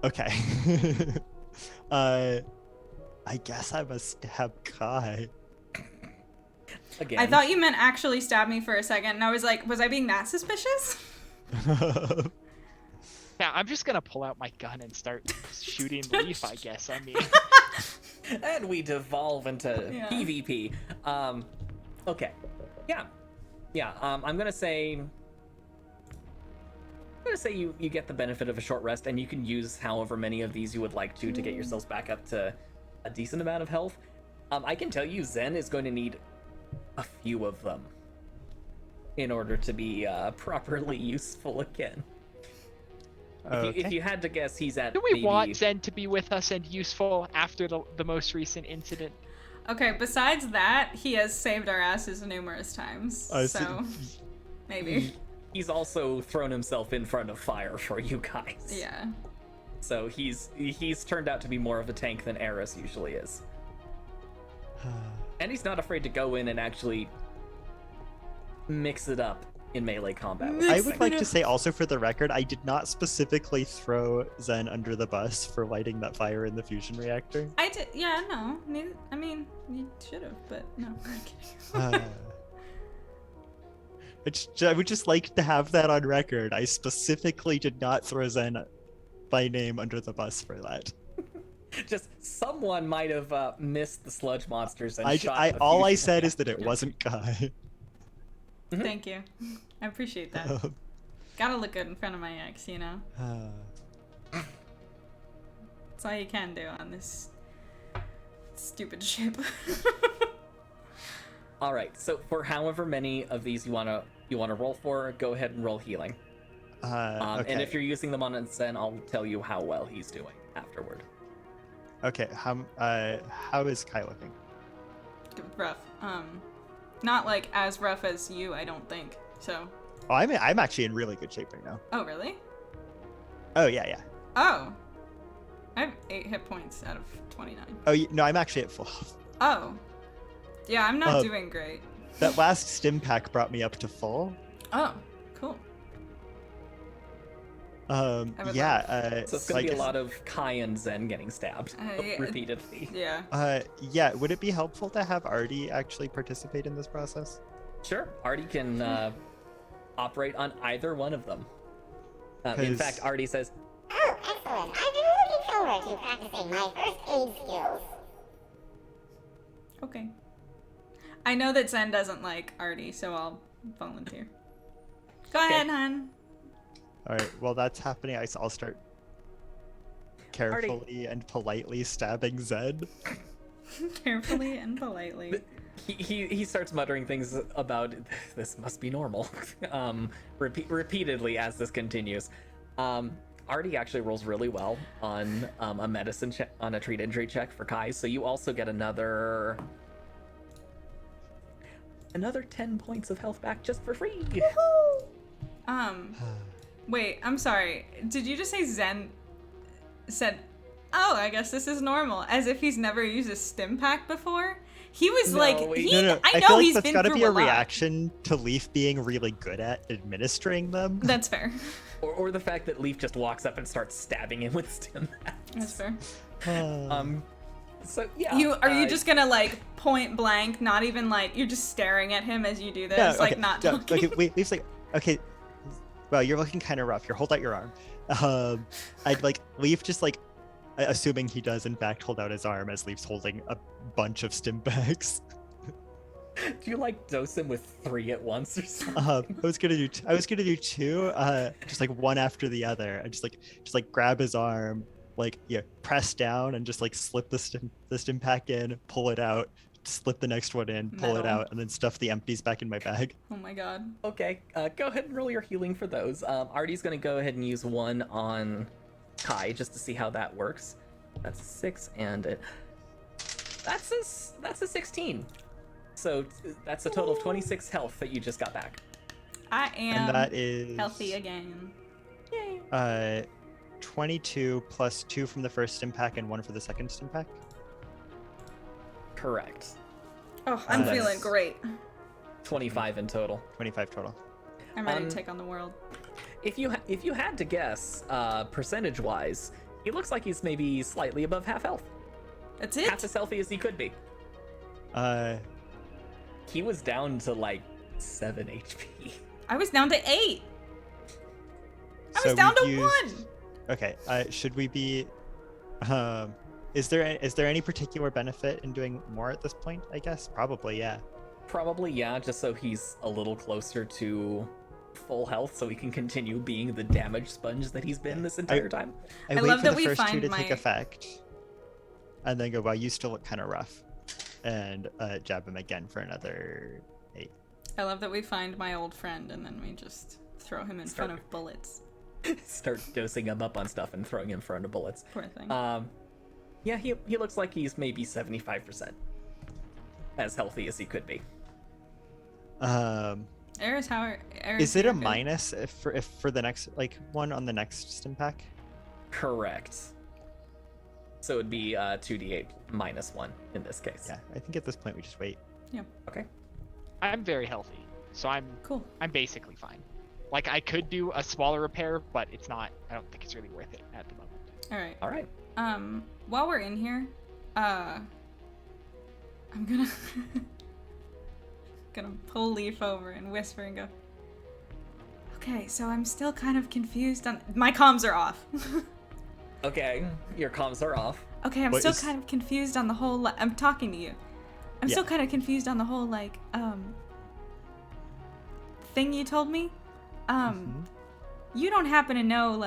that. Okay. I guess I must stab Kai. Again. I thought you meant actually stab me for a second, and I was like, was I being that suspicious? Yeah, I'm just gonna pull out my gun and start shooting Leaf, I guess. I mean, And we devolve into Yeah. PvP. Okay. Yeah. Yeah. I'm gonna say you get the benefit of a short rest, and you can use however many of these you would like to get yourselves back up to a decent amount of health. I can tell you Zen is going to need a few of them in order to be properly useful again. If you had to guess, he's at do we maybe... want Zen to be with us and useful after the most recent incident? Okay, besides that, he has saved our asses numerous times. So, maybe. He's also thrown himself in front of fire for you guys. Yeah. So he's turned out to be more of a tank than Eris usually is. And he's not afraid to go in and actually mix it up in melee combat. I would like to say also for the record, I did not specifically throw Zen under the bus for lighting that fire in the fusion reactor. I did, yeah, no. I mean, you should have, but no, I'm kidding. I would just like to have that on record. I specifically did not throw Zen by name under the bus for that. Just someone might have missed the sludge monsters and all I said is that it wasn't Kai. Thank you. I appreciate that. Gotta look good in front of my ex, you know? That's all you can do on this stupid ship. All right, so for however many of these you wanna roll for, go ahead and roll healing. Okay. And if you're using them on Zen, I'll tell you how well he's doing afterward. Okay, how is Kai looking? Rough. Not like as rough as you, I don't think. So. Oh, I'm actually in really good shape right now. Oh, really? Oh yeah. Oh. I have 8 hit points out of 29. Oh no, I'm actually at full. Oh. Yeah, I'm not doing great. That last stim pack brought me up to full. Oh, cool. So it's gonna be a lot of Kai and Zen getting stabbed repeatedly. Yeah. Yeah. Would it be helpful to have Artie actually participate in this process? Sure. Artie can operate on either one of them. In fact, Artie says, Oh, excellent. I've been looking forward to practicing my first aid skills. Okay. I know that Zen doesn't like Artie, so I'll volunteer. Go ahead, hon. All right. Well, that's happening. I'll start carefully and politely stabbing Zed. Carefully and politely. He starts muttering things about this must be normal, repeatedly as this continues. Artie actually rolls really well on a medicine check, on a treat injury check for Kai, so you also get another 10 points of health back just for free. Wait, I'm sorry. Did you just say Zen said, "Oh, I guess this is normal," as if he's never used a stim pack before? He was No, like, No. I I know feel like he's that's been gotta through be a a lot. reaction to Leaf being really good at administering them. That's fair. Or the fact that Leaf just walks up and starts stabbing him with stim packs. That's fair. So yeah. Are you just gonna like point blank, not even like you're just staring at him as you do this, like not talking? Okay, Leaf's like, okay, well, you're looking kind of rough. Here, hold out your arm. I'd like Leaf just like, assuming he does in fact hold out his arm as Leaf's holding a bunch of stim packs. Do you like dose him with 3 at once or something? I was gonna do 2, just like one after the other. I just like grab his arm, like press down and just like slip the stim pack in, pull it out, slip the next one in, pull it Metal. out, and then stuff the empties back in my bag. Oh my god. Okay, go ahead and roll your healing for those. Artie's gonna go ahead and use one on Kai, just to see how that works. That's a 6, and that's a 16. So that's a total of 26 health that you just got back. I am And that is healthy again. Yay. 22 plus 2 from the first stim pack and 1 for the second stim pack. Correct. Oh, I'm that's- feeling great. 25 in total. 25 total. I'm ready to take on the world. If you had to guess, percentage-wise, he looks like he's maybe slightly above half health. That's it? Half as healthy as he could be. He was down to like 7 HP. I was down to 8. I So was down to we've 1. used- Okay, should we be... is there any particular benefit in doing more at this point, I guess? Probably, yeah. Probably, yeah, just so he's a little closer to full health so he can continue being the damage sponge that he's been this entire time. I I wait love for that the we first two find to take my- effect, and then go, wow, you still look kind of rough. And jab him again for another 8. I love that we find my old friend and then we just throw him in front of bullets. Start dosing him up on stuff and throwing him in front of bullets. Poor thing. Yeah, he looks like he's maybe 75% as healthy as he could be. Eris, Is it you a okay? minus if for the next one on the next stim pack? Correct. So it'd be 2d8 minus 1 in this case. Yeah, I think at this point we just wait. Okay. I'm very healthy, so I'm Cool. basically fine. Like I could do a smaller repair, but it's not. I don't think it's really worth it at the moment. All right. All right. While we're in here, I'm gonna pull Leaf over and whisper and go, okay, so I'm still kind of confused on... My comms are off. Okay, your comms are off. Okay, I'm What still is- kind of confused on the whole... I'm talking to you. I'm still Yeah. kind of confused on the whole, thing you told me. You don't happen to know,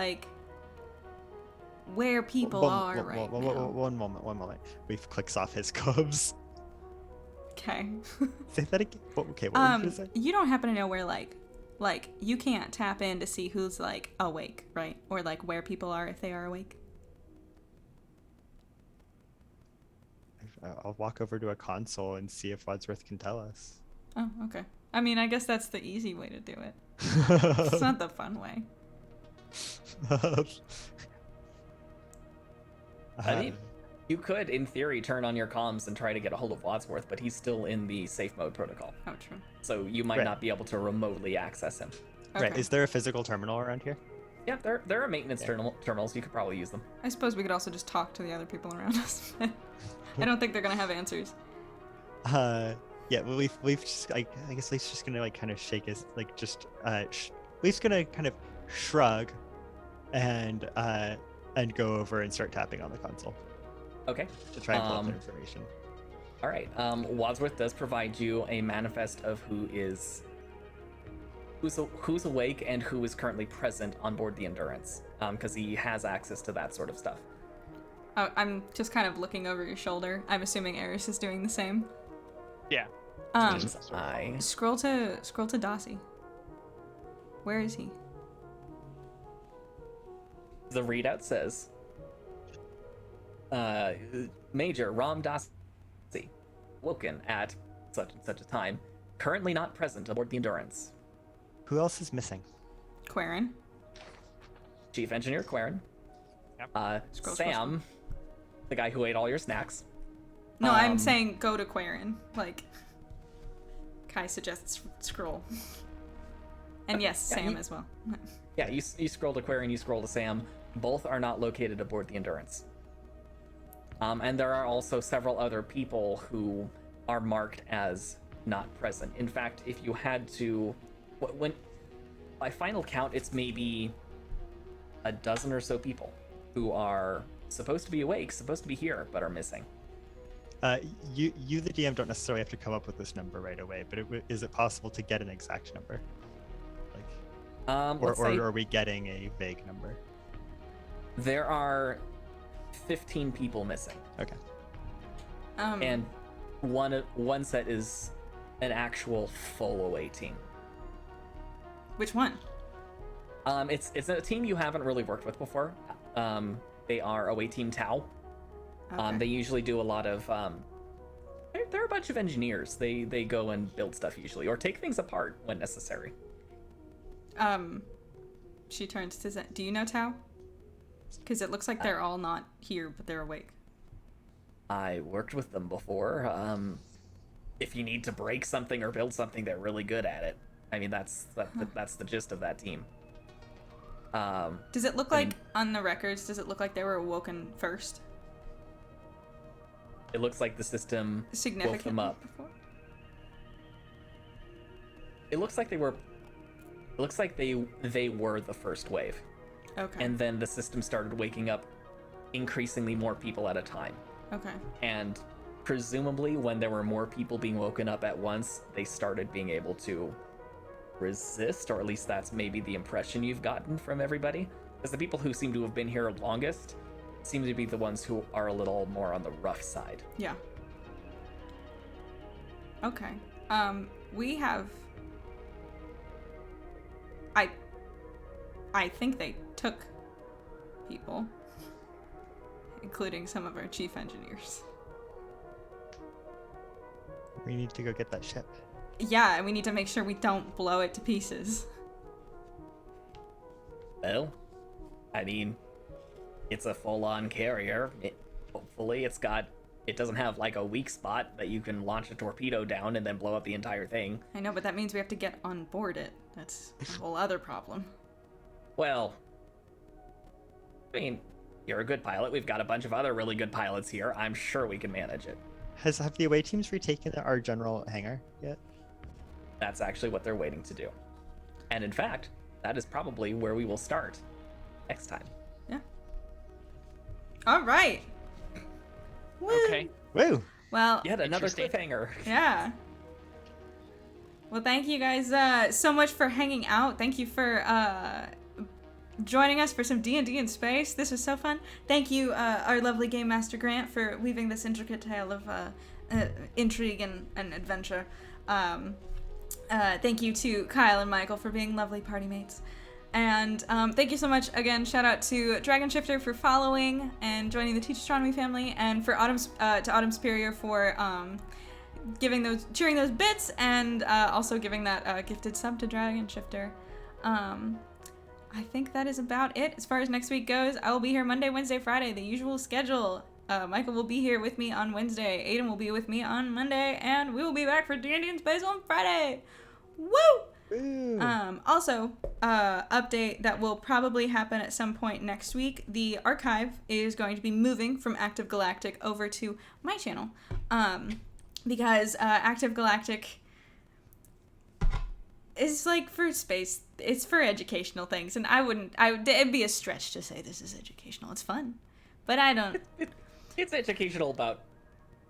where people are right now. One moment. Leaf clicks off his cubs. Okay. Say that again. Okay, what were you gonna say? You don't happen to know where, you can't tap in to see who's, awake, right? Or, where people are if they are awake? I'll walk over to a console and see if Wadsworth can tell us. Oh, okay. I mean, I guess that's the easy way to do it. It's not the fun way. I mean, you could, in theory, turn on your comms and try to get a hold of Wadsworth, but he's still in the safe mode protocol. Oh, true. So you might Right. not be able to remotely access him. Okay. Right, is there a physical terminal around here? Yeah, there are maintenance terminals. You could probably use them. I suppose we could also just talk to the other people around us. I don't think they're gonna have answers. Yeah, well, Leaf just, I guess Leaf's just gonna kind of shake his, Leaf's gonna kind of shrug and go over and start tapping on the console Okay. to try and pull up their information. All right. Wadsworth does provide you a manifest of who's awake and who is currently present on board the Endurance, because he has access to that sort of stuff. Oh, I'm just kind of looking over your shoulder. I'm assuming Eris is doing the same. Yeah. Scroll to Dossie. Where is he? The readout says, Major Ram Dasi, woken at such and such a time, currently not present aboard the Endurance. Who else is missing? Quarren. Chief Engineer Quarren. Yep. Scroll, Sam, the guy who ate all your snacks. No, I'm saying go to Quarren. Kai suggests scroll. And yes, Yeah, Sam as well. Yeah, you scroll to Quarren, you scroll to Sam. Both are not located aboard the Endurance. And there are also several other people who are marked as not present. In fact, if you had to... When by final count, it's maybe a dozen or so people who are supposed to be awake, supposed to be here, but are missing. You, the DM, don't necessarily have to come up with this number right away, but is it possible to get an exact number? Let's say Or are we getting a vague number? there are 15 people missing. Okay. And one set is an actual full away team. Which one? It's a team you haven't really worked with before. They are away team Tau. Okay. They usually do a lot of they're a bunch of engineers. They go and build stuff usually, or take things apart when necessary. She turns to Zen. Do you know Tao? Because it looks like they're all not here, but they're awake. I worked with them before. If you need to break something or build something, they're really good at it. I mean, that's the gist of that team. Does it look like, on the records, does it look like they were awoken first? It looks like the system woke them up. Before? It looks like they were the first wave. Okay. And then the system started waking up increasingly more people at a time. Okay. And presumably when there were more people being woken up at once, they started being able to resist, or at least that's maybe the impression you've gotten from everybody. Because the people who seem to have been here longest seem to be the ones who are a little more on the rough side. Yeah. Okay. We have... I think they took people, including some of our chief engineers. We need to go get that ship. Yeah, and we need to make sure we don't blow it to pieces. Well, I mean, it's a full-on carrier. Hopefully it doesn't have like a weak spot that you can launch a torpedo down and then blow up the entire thing. I know, but that means we have to get on board it. That's a whole other problem. Well, I mean, you're a good pilot. We've got a bunch of other really good pilots here. I'm sure we can manage it. Have the away teams retaken our general hangar yet? That's actually what they're waiting to do. And in fact, that is probably where we will start next time. Yeah. All right. Woo. Okay. Woo! Well, Yet another Interesting. cliffhanger. yeah. Well, thank you guys so much for hanging out. Thank you for joining us for some D&D in space. This was so fun. Thank you, our lovely Game Master Grant, for weaving this intricate tale of intrigue and adventure. Thank you to Kyle and Michael for being lovely party mates. And thank you so much again. Shout out to Dragon Shifter for following and joining the Teach Astronomy family, and for Autumn Superior for cheering those bits, and also giving that gifted sub to Dragon Shifter. I think that is about it as far as next week goes. I will be here Monday, Wednesday, Friday, the usual schedule. Michael will be here with me on Wednesday. Aiden will be with me on Monday, and we will be back for D&D in Space on Friday. Woo! Woo! Also, update that will probably happen at some point next week. The archive is going to be moving from Active Galactic over to my channel, because Active Galactic is like for space. It's for educational things, and it'd be a stretch to say this is educational. It's fun, but I don't. It's educational about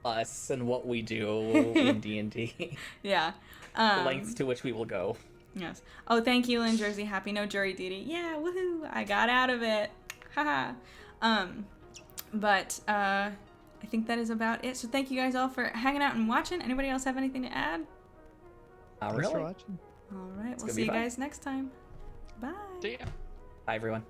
us and what we do in D&D. Yeah. The lengths to which we will go. Yes. Oh, thank you, Lynn Jersey. Happy no jury duty. Yeah, woohoo! I got out of it. Haha. But I think that is about it. So thank you guys all for hanging out and watching. Anybody else have anything to add? Not Thanks for really. watching. All right. We'll gonna see be you fun. guys next time. Bye. See ya. Bye, everyone.